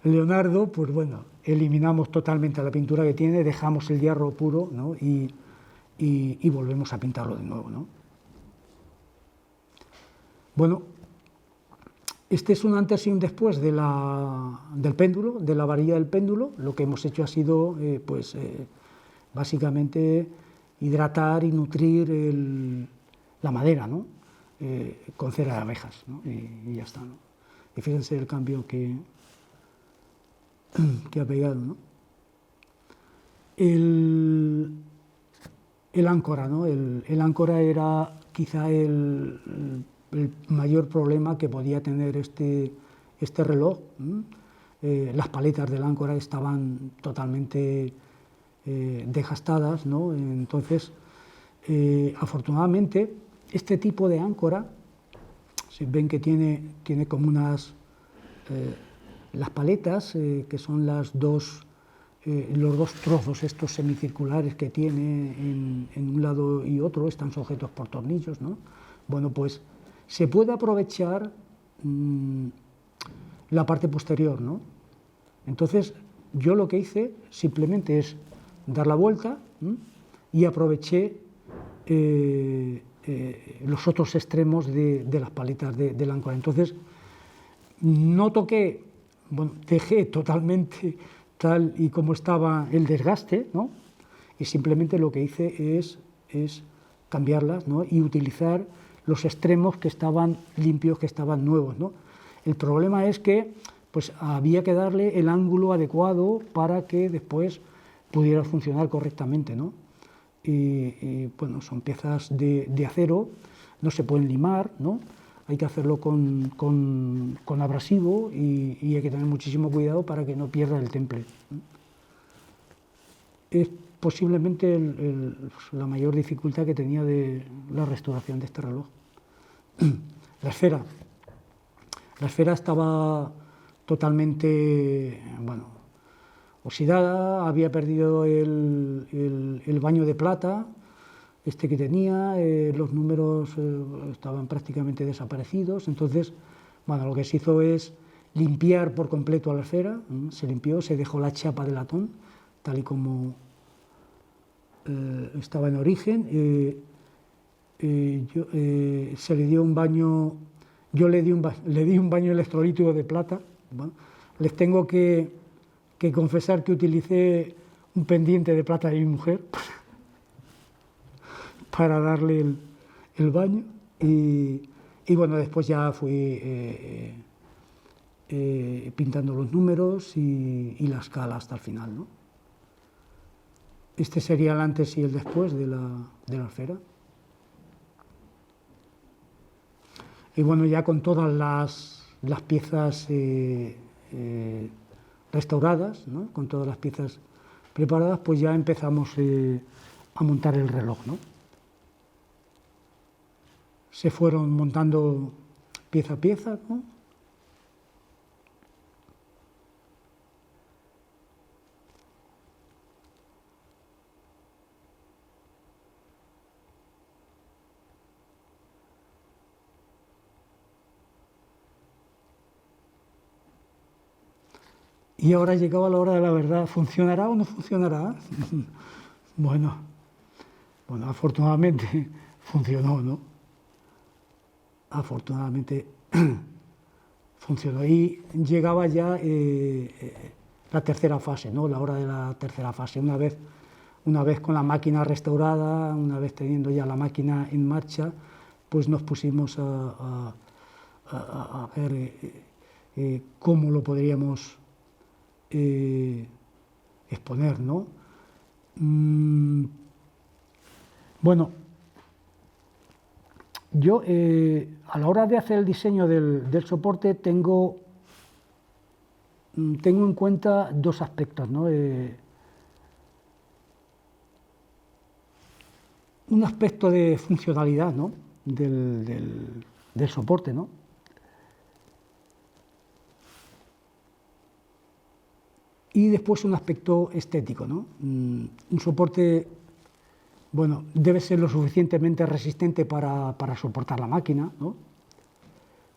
Leonardo, pues bueno, eliminamos totalmente la pintura que tiene, dejamos el hierro puro, ¿no? y volvemos a pintarlo de nuevo, ¿no? Bueno, este es un antes y un después del péndulo, de la varilla del péndulo. Lo que hemos hecho ha sido, básicamente, hidratar y nutrir la madera, ¿no? Con cera de abejas, ¿no? Y ya está, ¿no? Y fíjense el cambio que ha pegado, ¿no? El áncora, ¿no? El áncora era quizá el mayor problema que podía tener este reloj. Las paletas del áncora estaban totalmente desgastadas, ¿no? Entonces, afortunadamente, este tipo de áncora, si ven que tiene como unas, las paletas, que son los dos trozos estos semicirculares que tiene en un lado y otro, están sujetos por tornillos, ¿no? Bueno, pues se puede aprovechar la parte posterior, ¿no? Entonces, yo lo que hice simplemente es dar la vuelta y aproveché los otros extremos de las paletas del áncora. Entonces, no toqué, bueno, dejé totalmente tal y como estaba el desgaste, ¿no? Y simplemente lo que hice es cambiarlas, ¿no? Y utilizar los extremos que estaban limpios, que estaban nuevos, ¿no? El problema es que pues, había que darle el ángulo adecuado para que después pudiera funcionar correctamente, ¿no? Y bueno, son piezas de acero, no se pueden limar, ¿no? Hay que hacerlo con abrasivo y hay que tener muchísimo cuidado para que no pierda el temple. Es posiblemente la mayor dificultad que tenía de la restauración de este reloj. La esfera estaba totalmente, bueno, oxidada, había perdido el baño de plata, que tenía, los números estaban prácticamente desaparecidos. Entonces, bueno, lo que se hizo es limpiar por completo a la esfera, se limpió, se dejó la chapa de latón, tal y como estaba en origen. Se le dio un baño, yo le di un baño electrolítico de plata. Bueno, les tengo que confesar que utilicé un pendiente de plata de mi mujer para darle el baño y bueno, después ya fui pintando los números y la escala hasta el final, ¿no? Este sería el antes y el después de la alfera. Y bueno, ya con todas las piezas restauradas, ¿no? Con todas las piezas preparadas, pues ya empezamos a montar el reloj, ¿no? Se fueron montando pieza a pieza, ¿no? Y ahora llegaba la hora de la verdad. ¿Funcionará o no funcionará? Bueno, afortunadamente funcionó, ¿no? Afortunadamente funcionó. Y llegaba ya la tercera fase, ¿no? La hora de la tercera fase. Una vez con la máquina restaurada, una vez teniendo ya la máquina en marcha, pues nos pusimos a ver cómo lo podríamos exponer, ¿no? Bueno, yo a la hora de hacer el diseño del soporte tengo en cuenta dos aspectos, ¿no? Un aspecto de funcionalidad, ¿no? del soporte, ¿no? Y después un aspecto estético, ¿no? Un soporte, bueno, debe ser lo suficientemente resistente para soportar la máquina, ¿no?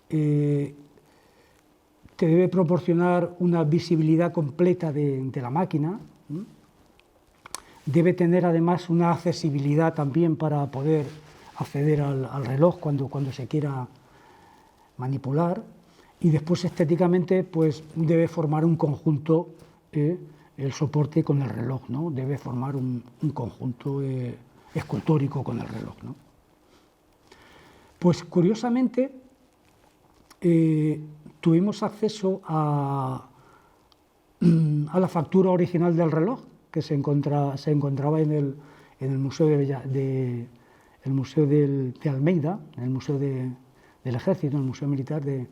Te debe proporcionar una visibilidad completa de la máquina, ¿no? Debe tener además una accesibilidad también para poder acceder al reloj cuando se quiera manipular, y después estéticamente pues debe formar un conjunto, el soporte con el reloj, ¿no? Debe formar un conjunto escultórico con el reloj, ¿no? Pues curiosamente tuvimos acceso a la factura original del reloj que se encontraba en el Museo de Almeida, en el Museo del Ejército, en el Museo Militar de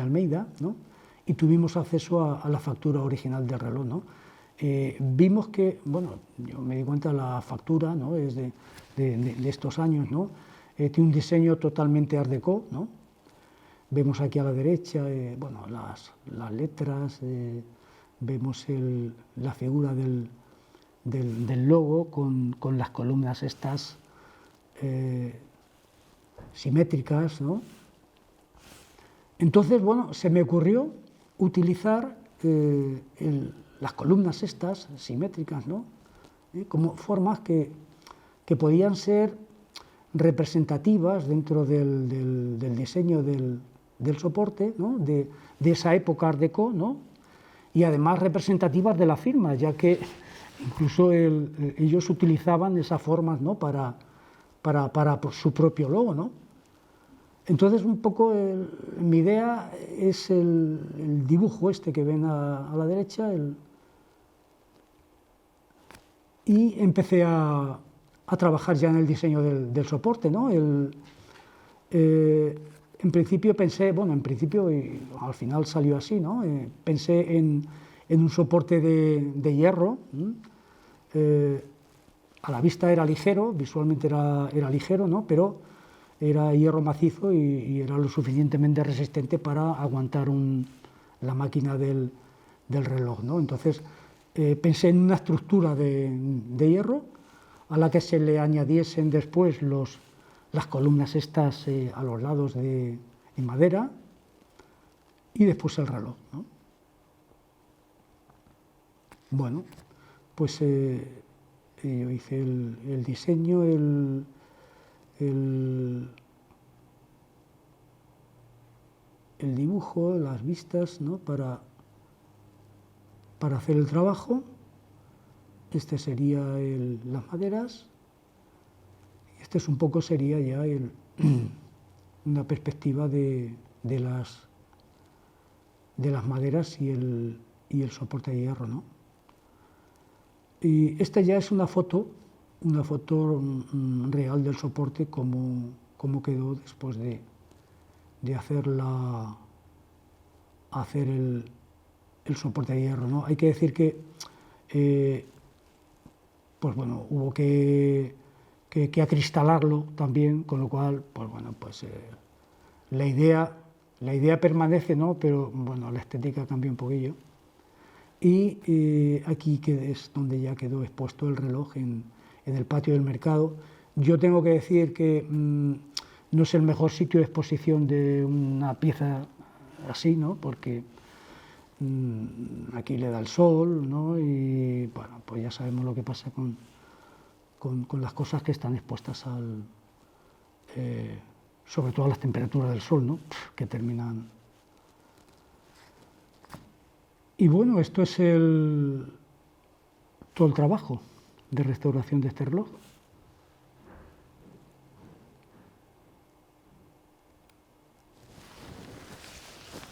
Almeida, ¿no? Y tuvimos acceso a la factura original del reloj, ¿no? Vimos que, bueno, yo me di cuenta, la factura, ¿no? Es de estos años, ¿no? Tiene un diseño totalmente art déco, ¿no? Vemos aquí a la derecha, bueno, las letras, vemos la figura del logo con las columnas estas simétricas, ¿no? Entonces, bueno, se me ocurrió utilizar las columnas estas simétricas, ¿no? Como formas que podían ser representativas dentro del diseño del soporte, ¿no? de esa época art déco, ¿no? Y además representativas de la firma, ya que incluso ellos utilizaban esas formas, ¿no? para su propio logo, ¿no? Entonces, un poco mi idea es el dibujo este que ven a la derecha, y empecé a trabajar ya en el diseño del soporte, ¿no? En principio pensé, bueno, en principio y al final salió así, ¿no? Pensé en un soporte de hierro. A la vista era ligero, visualmente era ligero, ¿no? Pero era hierro macizo y era lo suficientemente resistente para aguantar la máquina del reloj, ¿no? Entonces pensé en una estructura de hierro a la que se le añadiesen después las columnas estas a los lados en madera, y después el reloj, ¿no? Bueno, pues yo hice el diseño, el dibujo, las vistas, ¿no? para hacer el trabajo. Este sería las maderas. Este es un poco, sería ya una perspectiva de las maderas y el soporte de hierro, ¿no? Y esta ya es una foto real del soporte, cómo quedó después de hacer el soporte de hierro, ¿no? Hay que decir que pues bueno, hubo que acristalarlo también, con lo cual, pues bueno, pues la idea permanece, ¿no? Pero bueno, la estética cambia un poquillo. Y aquí es donde ya quedó expuesto el reloj en el patio del mercado. Yo tengo que decir que no es el mejor sitio de exposición de una pieza así, ¿no? Porque aquí le da el sol, ¿no? Y bueno, pues ya sabemos lo que pasa con las cosas que están expuestas sobre todo a las temperaturas del sol, ¿no? Que terminan. Y bueno, esto es todo el trabajo de restauración de este reloj.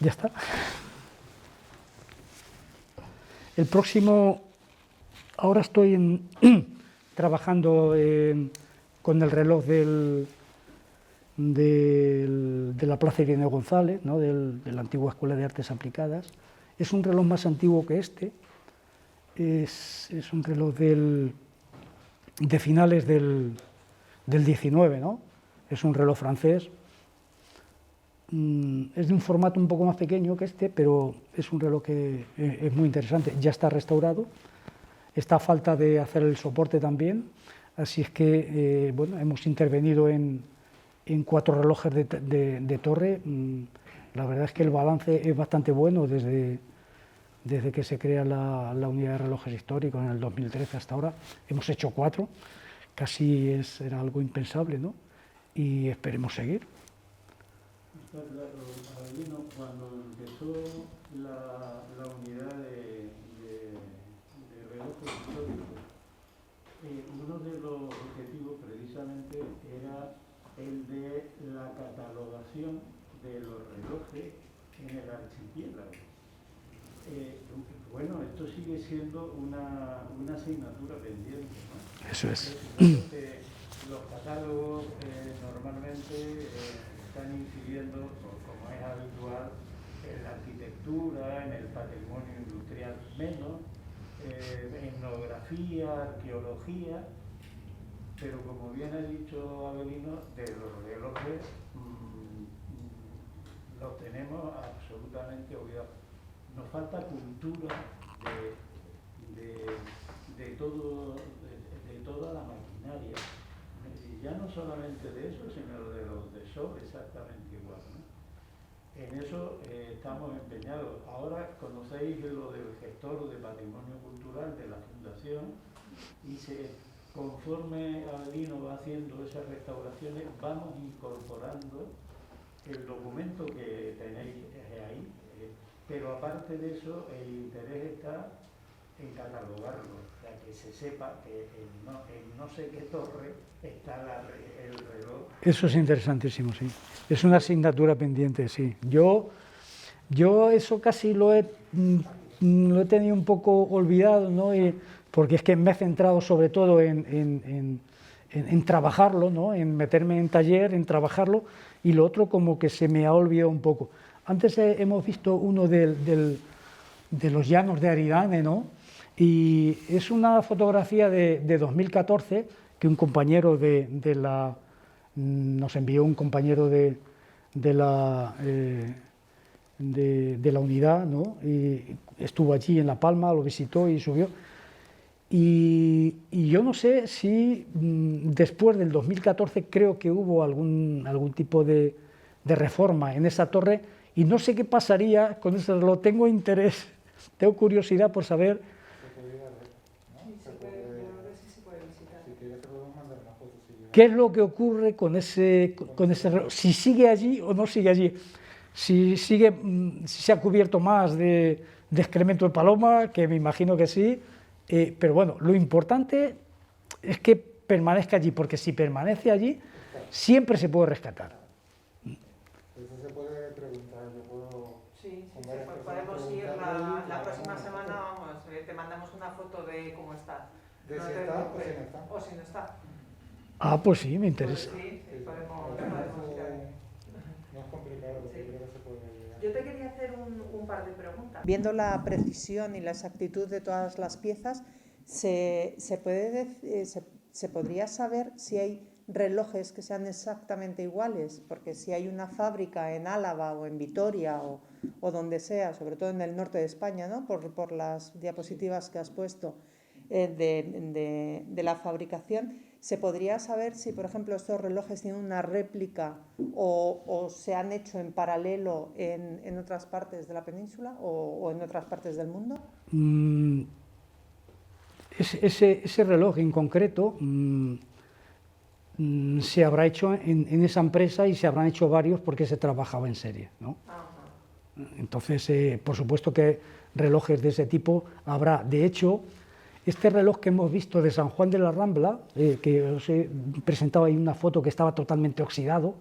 Ya está. El próximo, ahora estoy trabajando con el reloj de la Plaza Ireneo González, ¿no? de la antigua Escuela de Artes Aplicadas. Es un reloj más antiguo que este, es un reloj de finales del 19, ¿no? Es un reloj francés. Es de un formato un poco más pequeño que este, pero es un reloj que es muy interesante. Ya está restaurado, está a falta de hacer el soporte también, así es que bueno, hemos intervenido en 4 relojes de torre. La verdad es que el balance es bastante bueno desde que se crea la unidad de relojes históricos en el 2013 hasta ahora. Hemos hecho 4, casi era algo impensable, ¿no? Y esperemos seguir. Está claro, Avelino, cuando empezó la unidad de relojes históricos, uno de los objetivos precisamente era el de la catalogación de los relojes en el archipiélago. Bueno, esto sigue siendo una asignatura pendiente, ¿no? Eso es. Los catálogos normalmente están incidiendo, como es habitual, en la arquitectura, en el patrimonio industrial menos, etnografía, arqueología, pero como bien ha dicho Avelino, de los relojes los tenemos absolutamente olvidados. Nos falta cultura de toda la maquinaria. Ya no solamente de eso, sino de los de sol, exactamente igual, ¿no? En eso estamos empeñados. Ahora conocéis lo del gestor de patrimonio cultural de la Fundación y conforme Avelino va haciendo esas restauraciones, vamos incorporando el documento que tenéis ahí, pero aparte de eso, el interés está en catalogarlo, o sea, que se sepa que en no sé qué torre está el reloj. Eso es interesantísimo, sí. Es una asignatura pendiente, sí. Yo eso casi lo he tenido un poco olvidado, ¿no? Porque es que me he centrado sobre todo en trabajarlo, ¿no? En meterme en taller, en trabajarlo, y lo otro como que se me ha olvidado un poco. Antes hemos visto uno de los llanos de Aridane, ¿no? Y es una fotografía de 2014 que un compañero nos envió un compañero de la unidad, ¿no? Y estuvo allí en La Palma, lo visitó y subió. Y yo no sé si después del 2014 creo que hubo algún tipo de reforma en esa torre, y no sé qué pasaría con ese reloj. Tengo interés, tengo curiosidad por saber. ¿Qué es lo que ocurre con ese reloj? Si sigue allí o no sigue allí. Si se ha cubierto más de excremento de paloma, que me imagino que sí, Pero bueno, lo importante es que permanezca allí, porque si permanece allí, siempre se puede rescatar. Eso se puede preguntar, yo puedo... Sí, podemos ir la próxima semana, vamos, te mandamos una foto de cómo está. De si está o si no está. O si no está. Ah, pues sí, me interesa. Pues sí, podemos ir ahí. No es complicado, porque creo que se puede llegar. Yo te quería hacer un par de preguntas. Viendo la precisión y la exactitud de todas las piezas, ¿se podría saber si hay relojes que sean exactamente iguales? Porque si hay una fábrica en Álava o en Vitoria o donde sea, sobre todo en el norte de España, ¿no? por las diapositivas que has puesto de la fabricación, ¿se podría saber si, por ejemplo, estos relojes tienen una réplica o se han hecho en paralelo en otras partes de la península o en otras partes del mundo? Ese reloj en concreto se habrá hecho en esa empresa y se habrán hecho varios porque se trabajaba en serie, ¿no? Entonces, por supuesto que relojes de ese tipo habrá. De hecho, este reloj que hemos visto de San Juan de la Rambla, que os he presentado ahí una foto que estaba totalmente oxidado,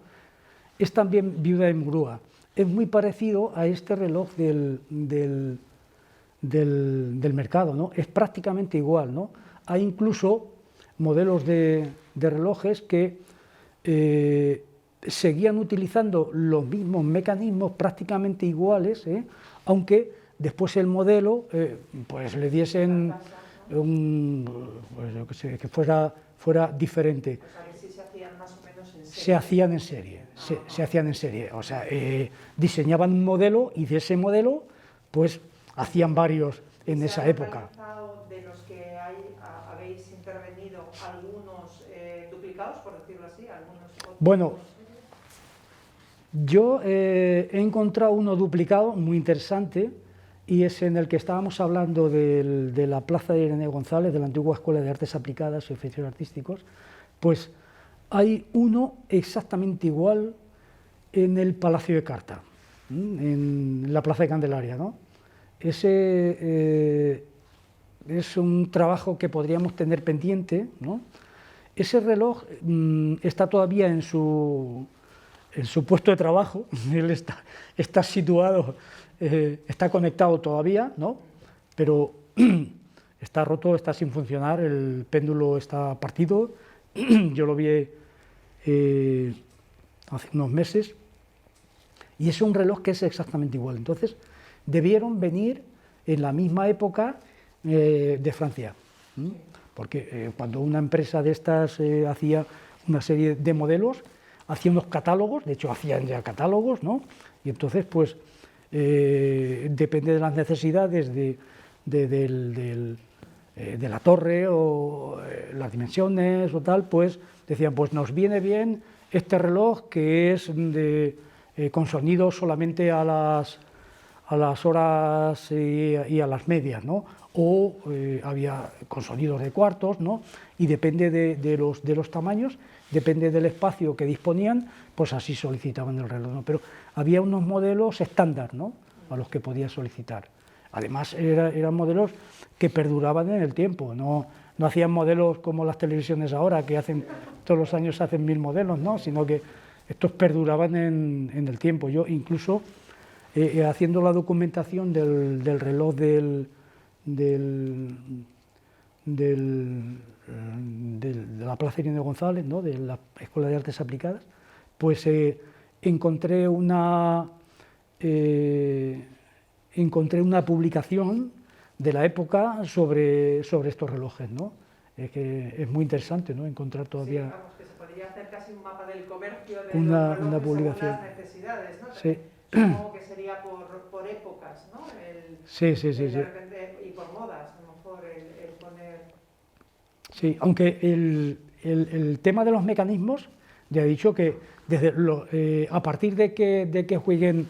es también viuda de Murúa. Es muy parecido a este reloj del mercado, ¿no? Es prácticamente igual, ¿no? Hay incluso modelos de relojes que seguían utilizando los mismos mecanismos prácticamente iguales, aunque después el modelo pues le diesen pues yo qué sé, que fuera diferente. O sea, que sí se hacían más o menos en serie. Se hacían en serie, se hacían en serie, o sea, diseñaban un modelo y de ese modelo pues hacían varios en esa época. ¿De los que habéis intervenido algunos duplicados, por decirlo así? Bueno, yo he encontrado uno duplicado muy interesante y es en el que estábamos hablando de la plaza de Irene González, de la antigua Escuela de Artes Aplicadas y Oficios Artísticos. Pues hay uno exactamente igual en el Palacio de Carta, en la Plaza de Candelaria, ¿no? Ese es un trabajo que podríamos tener pendiente, ¿no? Ese reloj está todavía en su puesto de trabajo, él está situado, está conectado todavía, ¿no? Pero está roto, está sin funcionar, el péndulo está partido, yo lo vi hace unos meses, y es un reloj que es exactamente igual. Entonces, debieron venir en la misma época de Francia, porque cuando una empresa de estas hacía una serie de modelos, hacía unos catálogos, de hecho hacían ya catálogos, ¿no? Y entonces, pues, depende de las necesidades de la torre o las dimensiones o tal, pues decían, pues nos viene bien este reloj que es con sonido solamente a las horas y a las medias, ¿no? O había con sonidos de cuartos, ¿no? Y depende de los tamaños, depende del espacio que disponían, pues así solicitaban el reloj, ¿no? Pero había unos modelos estándar, ¿no? A los que podía solicitar. Además, eran modelos que perduraban en el tiempo, no hacían modelos como las televisiones ahora, que todos los años hacen 1000 modelos, ¿no? Sino que estos perduraban en el tiempo. Yo incluso, haciendo la documentación del reloj de la Plaza Irene González, ¿no? De la Escuela de Artes Aplicadas, pues encontré una publicación de la época sobre estos relojes, ¿no? Que es muy interesante, ¿no? Encontrar todavía... Sí, vamos, que se podría hacer casi un mapa del comercio de una los relojes publicación según las necesidades, ¿no? Sí. Supongo que sería por épocas, ¿no? Sí. De repente, y por modas, a lo mejor el poner... Sí, aunque el tema de los mecanismos, ya he dicho que a partir de que Huygens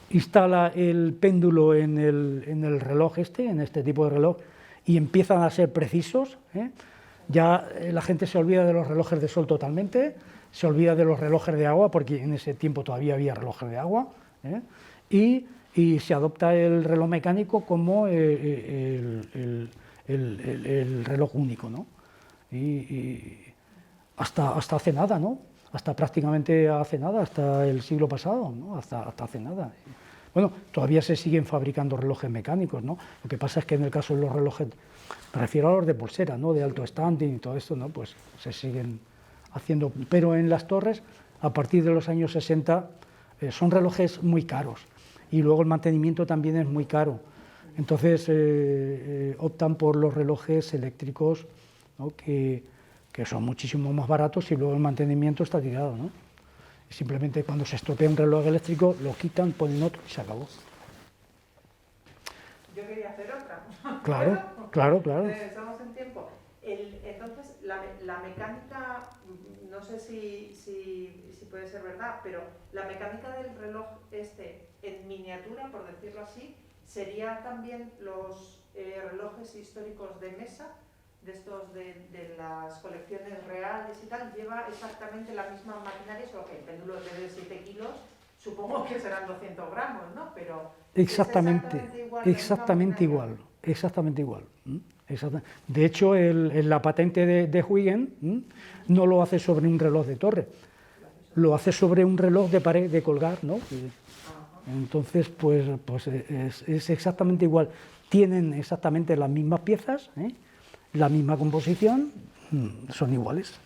instala el péndulo en el reloj en este tipo de reloj, y empiezan a ser precisos, ya la gente se olvida de los relojes de sol totalmente, se olvida de los relojes de agua, porque en ese tiempo todavía había relojes de agua, y se adopta el reloj mecánico como el el reloj único, ¿no? Y hasta hace nada, ¿no? Hasta prácticamente hace nada, hasta el siglo pasado, ¿no? Hasta hace nada. Bueno, todavía se siguen fabricando relojes mecánicos, ¿no? Lo que pasa es que en el caso de los relojes, me refiero a los de pulsera, ¿no? De alto standing y todo esto, ¿no? Pues se siguen haciendo, pero en las torres, a partir de los años 60, son relojes muy caros y luego el mantenimiento también es muy caro. Entonces optan por los relojes eléctricos, ¿no? que son muchísimo más baratos y luego el mantenimiento está tirado, ¿no? Simplemente cuando se estropea un reloj eléctrico lo quitan, ponen otro y se acabó. Yo quería hacer otra. Claro, claro, claro. Estamos en tiempo. Entonces, la mecánica, no sé si puede ser verdad, pero la mecánica del reloj en miniatura, por decirlo así, ¿sería también los relojes históricos de mesa, de estos de las colecciones reales y tal? ¿Lleva exactamente la misma maquinaria, solo que el péndulo en vez de 7 kilos, supongo que serán 200 gramos, ¿no? Pero exactamente igual. De hecho, la patente de Huygens no lo hace sobre un reloj de torre, lo hace sobre un reloj de pared, de colgar, ¿no? Entonces, pues es exactamente igual. Tienen exactamente las mismas piezas, la misma composición, son iguales.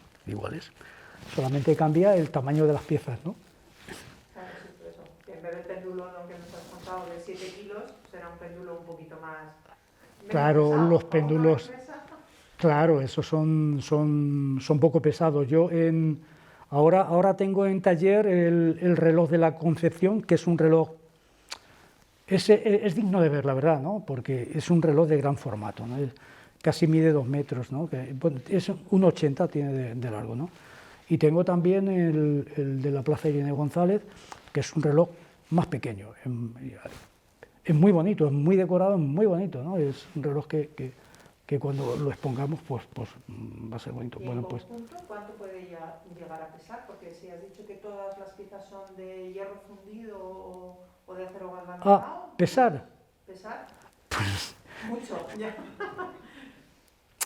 Solamente cambia el tamaño de las piezas, ¿no? Claro, sí, por eso. En vez del péndulo que nos has contado de 7 kilos, será un péndulo un poquito más... Claro, pesado, los péndulos, claro, esos son poco pesados. Yo ahora tengo en taller el reloj de la Concepción, que es un reloj, es digno de ver, la verdad, ¿no? Porque es un reloj de gran formato, ¿no? Casi mide 2 metros, ¿no? Es 1,80 tiene de largo, ¿no? Y tengo también el de la Plaza Irene González, que es un reloj más pequeño. Es muy bonito, es muy decorado, es muy bonito, ¿no? Es un reloj que cuando lo expongamos, pues va a ser bonito. ¿Y bueno, en pues conjunto cuánto puede llegar a pesar? Porque si has dicho que todas las piezas son de hierro fundido o de acero galvanizado... pesar. ¿Pesar? Pues mucho, ya.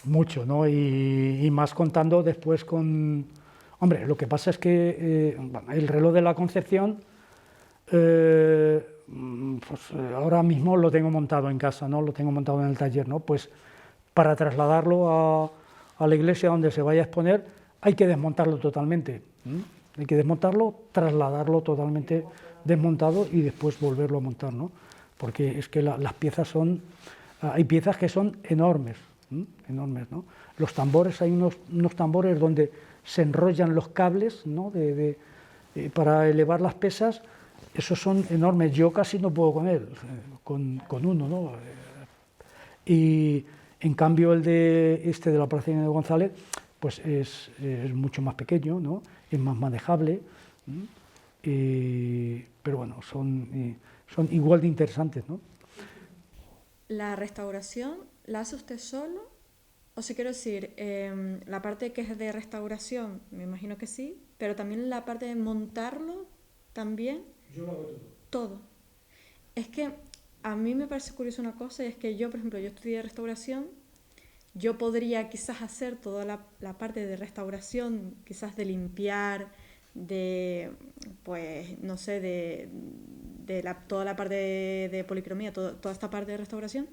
Mucho, ¿no? Y más contando después con... Hombre, lo que pasa es que el reloj de la Concepción, ahora mismo lo tengo montado en casa, ¿no? Lo tengo montado en el taller, ¿no? Pues para trasladarlo a la iglesia donde se vaya a exponer hay que desmontarlo totalmente. Hay que desmontarlo, trasladarlo totalmente desmontado y después volverlo a montar, ¿no? Porque es que las piezas son... hay piezas que son enormes, enormes, ¿no? Los tambores, hay unos tambores donde se enrollan los cables, ¿no? Para elevar las pesas, esos son enormes. Yo casi no puedo con él, con uno, ¿no? Y en cambio el de la Plaza de González, pues es mucho más pequeño, ¿no? Es más manejable, pero bueno, son igual de interesantes, ¿no? ¿La restauración la hace usted solo? O sea, quiero decir, la parte que es de restauración, me imagino que sí, pero también la parte de montarlo, también. Yo lo hago todo. Todo. Es que a mí me parece curioso una cosa, y es que yo, por ejemplo, yo estudié restauración, yo podría quizás hacer toda la parte de restauración, quizás de limpiar, de, pues, no sé, toda la parte de policromía, toda esta parte de restauración,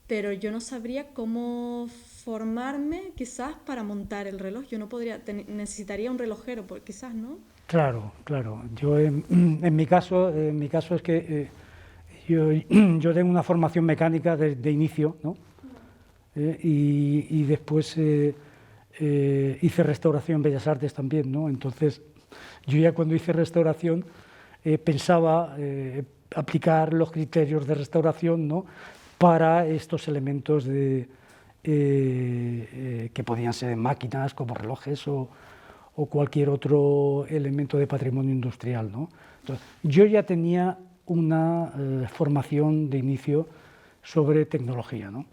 pero yo no sabría cómo formarme quizás para montar el reloj. Yo no podría, necesitaría un relojero, quizás, ¿no? Claro. Yo en mi caso es que yo tengo una formación mecánica de inicio, ¿no? Y después hice restauración en Bellas Artes también, ¿no? Entonces yo ya cuando hice restauración pensaba aplicar los criterios de restauración, ¿no? Para estos elementos que podían ser máquinas como relojes o cualquier otro elemento de patrimonio industrial, ¿no? Entonces, yo ya tenía una formación de inicio sobre tecnología, ¿no?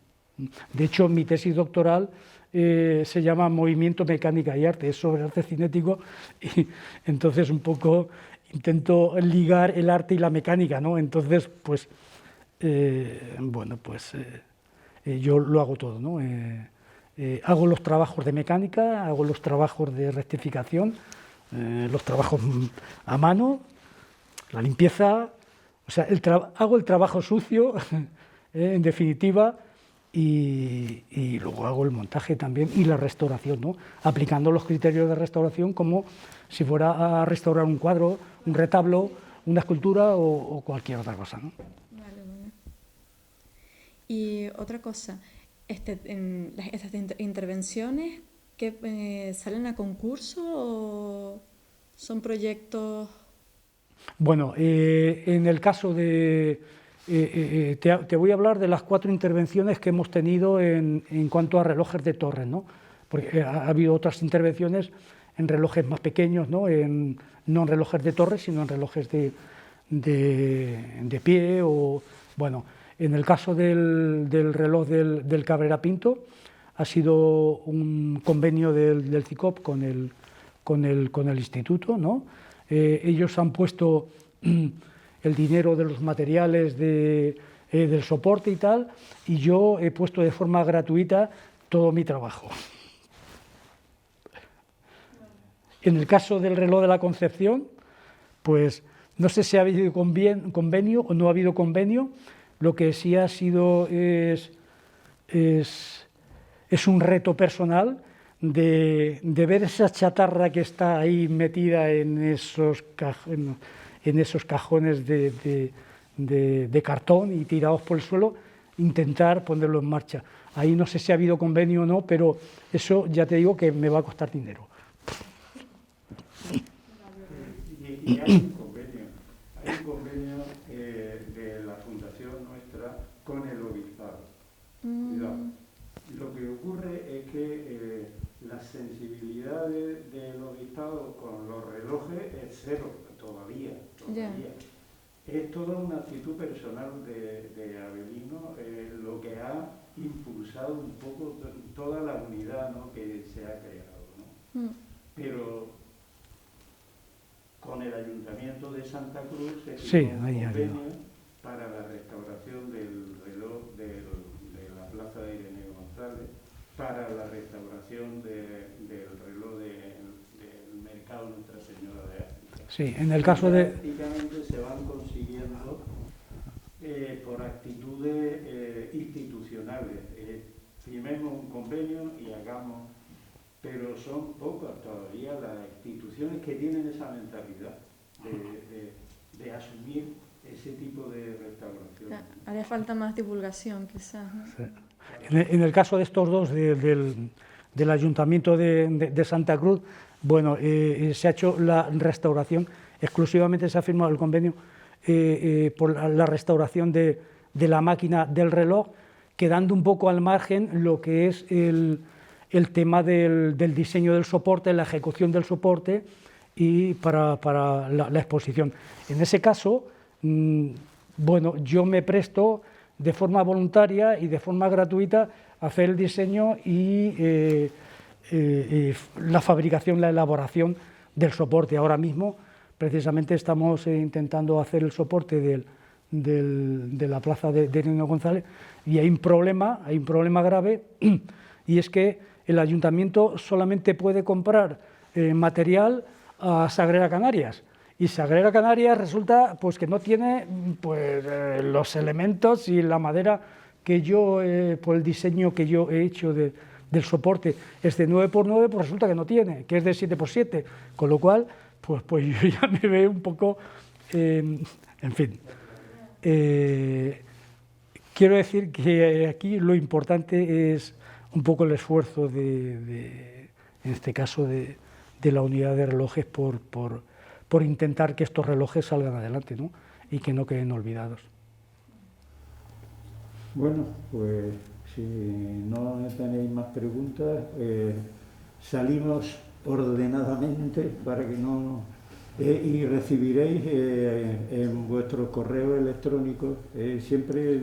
De hecho, mi tesis doctoral se llama Movimiento, Mecánica y Arte, es sobre arte cinético, y entonces un poco intento ligar el arte y la mecánica, ¿no? Entonces, pues, yo lo hago todo, ¿no? Hago los trabajos de mecánica, hago los trabajos de rectificación, los trabajos a mano, la limpieza, o sea, hago el trabajo sucio, en definitiva, y luego hago el montaje también y la restauración, ¿no? Aplicando los criterios de restauración como si fuera a restaurar un cuadro, un retablo, una escultura o cualquier otra cosa, ¿no? Vale, vale. Y otra cosa, estas intervenciones que salen a concurso o son proyectos. Bueno, en el caso de... te voy a hablar de las 4 intervenciones que hemos tenido en cuanto a relojes de torres, ¿no? Porque ha habido otras intervenciones en relojes más pequeños, ¿no? No en relojes de torres, sino en relojes de pie. O, bueno, en el caso del reloj del Cabrera Pinto, ha sido un convenio del CICOP con el instituto, ¿no? Ellos han puesto el dinero de los materiales del soporte y tal, y yo he puesto de forma gratuita todo mi trabajo. En el caso del reloj de la Concepción, pues no sé si ha habido convenio o no ha habido convenio, lo que sí ha sido es un reto personal de ver esa chatarra que está ahí metida en esos cajones de cartón y tirados por el suelo, intentar ponerlo en marcha. Ahí no sé si ha habido convenio o no, pero eso ya te digo que me va a costar dinero. Y hay un convenio de la fundación nuestra con el obispado. Lo que ocurre es que la sensibilidad del obispado con los relojes es cero todavía. Yeah. Es toda una actitud personal de Avelino, lo que ha impulsado un poco toda la unidad, ¿no?, que se ha creado, ¿no? Pero con el Ayuntamiento de Santa Cruz se hizo un convenio para la restauración del reloj de la Plaza de Ireneo González, para la restauración del reloj del Mercado Nuestra Señora de África. Sí, en el caso de... Prácticamente se van consiguiendo por actitudes institucionales. Firmemos un convenio y hagamos... Pero son pocas todavía las instituciones que tienen esa mentalidad de asumir ese tipo de restauración. Haría falta más divulgación, quizás, ¿no? Sí. En el caso de estos dos, del Ayuntamiento de Santa Cruz, bueno, se ha hecho la restauración, exclusivamente se ha firmado el convenio por la restauración de la máquina del reloj, quedando un poco al margen lo que es el tema del diseño del soporte, la ejecución del soporte y para la exposición. En ese caso, bueno, yo me presto de forma voluntaria y de forma gratuita a hacer el diseño y la fabricación, la elaboración del soporte. Ahora mismo, precisamente, estamos intentando hacer el soporte de la plaza de Ireneo González y hay un problema grave, y es que el Ayuntamiento solamente puede comprar material a Sagrera Canarias, y Sagrera Canarias resulta pues que no tiene pues los elementos y la madera que yo, por el diseño que yo he hecho del soporte es de 9×9, pues resulta que no tiene, que es de 7×7, con lo cual pues yo ya me veo un poco, en fin. Quiero decir que aquí lo importante es un poco el esfuerzo en este caso de la unidad de relojes por intentar que estos relojes salgan adelante, ¿no?, y que no queden olvidados. Bueno, pues si no tenéis más preguntas, salimos ordenadamente para que no... y recibiréis en vuestro correo electrónico, siempre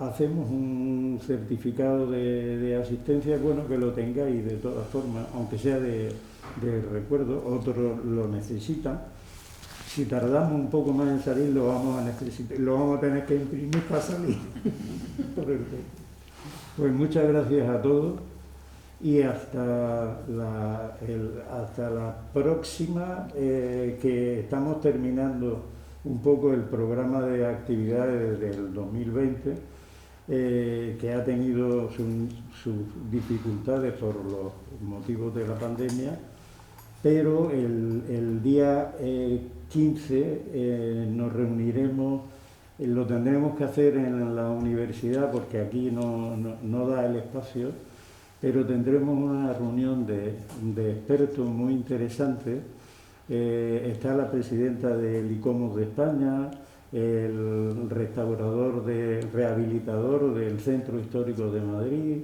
hacemos un certificado de asistencia, bueno que lo tengáis de todas formas, aunque sea de recuerdo, otros lo necesitan, si tardamos un poco más en salir, lo vamos a tener que imprimir para salir. Pues muchas gracias a todos y hasta la próxima, que estamos terminando un poco el programa de actividades del 2020, que ha tenido sus dificultades por los motivos de la pandemia, pero el día 15 nos reuniremos, lo tendremos que hacer en la universidad porque aquí no da el espacio, pero tendremos una reunión de expertos muy interesante. Está la presidenta del ICOMOS de España, el rehabilitador del Centro Histórico de Madrid,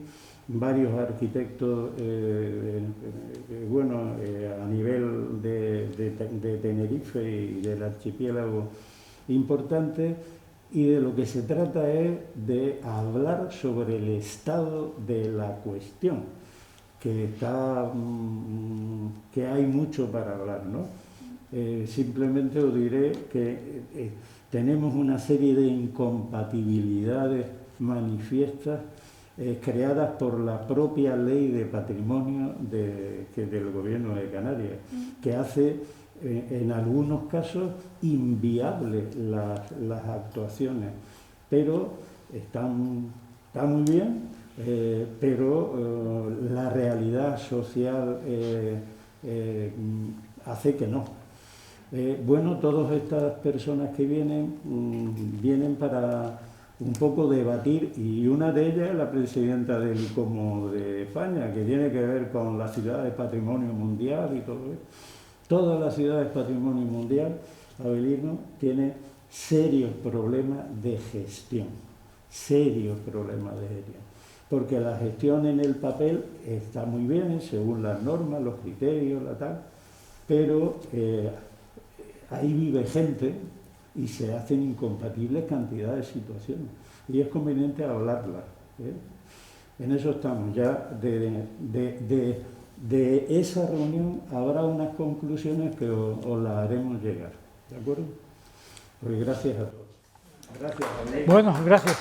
varios arquitectos a nivel de Tenerife y del archipiélago importantes, y de lo que se trata es de hablar sobre el estado de la cuestión, que hay mucho para hablar, ¿no? Simplemente os diré que tenemos una serie de incompatibilidades manifiestas creadas por la propia ley de patrimonio del Gobierno de Canarias, que hace en algunos casos inviables las actuaciones, pero está muy bien, pero la realidad social hace que no. Todas estas personas que vienen para un poco debatir, y una de ellas es la presidenta del ICOMOS de España, que tiene que ver con las ciudades patrimonio mundial y todo eso. Todas las ciudades patrimonio mundial, Avelino, tiene serios problemas de gestión, porque la gestión en el papel está muy bien, según las normas, los criterios, pero ahí vive gente y se hacen incompatibles cantidad de situaciones, y es conveniente hablarlas, ¿eh? En eso estamos. Ya de esa reunión habrá unas conclusiones que os las haremos llegar, ¿de acuerdo? Pues gracias a todos. Gracias. Bueno, gracias.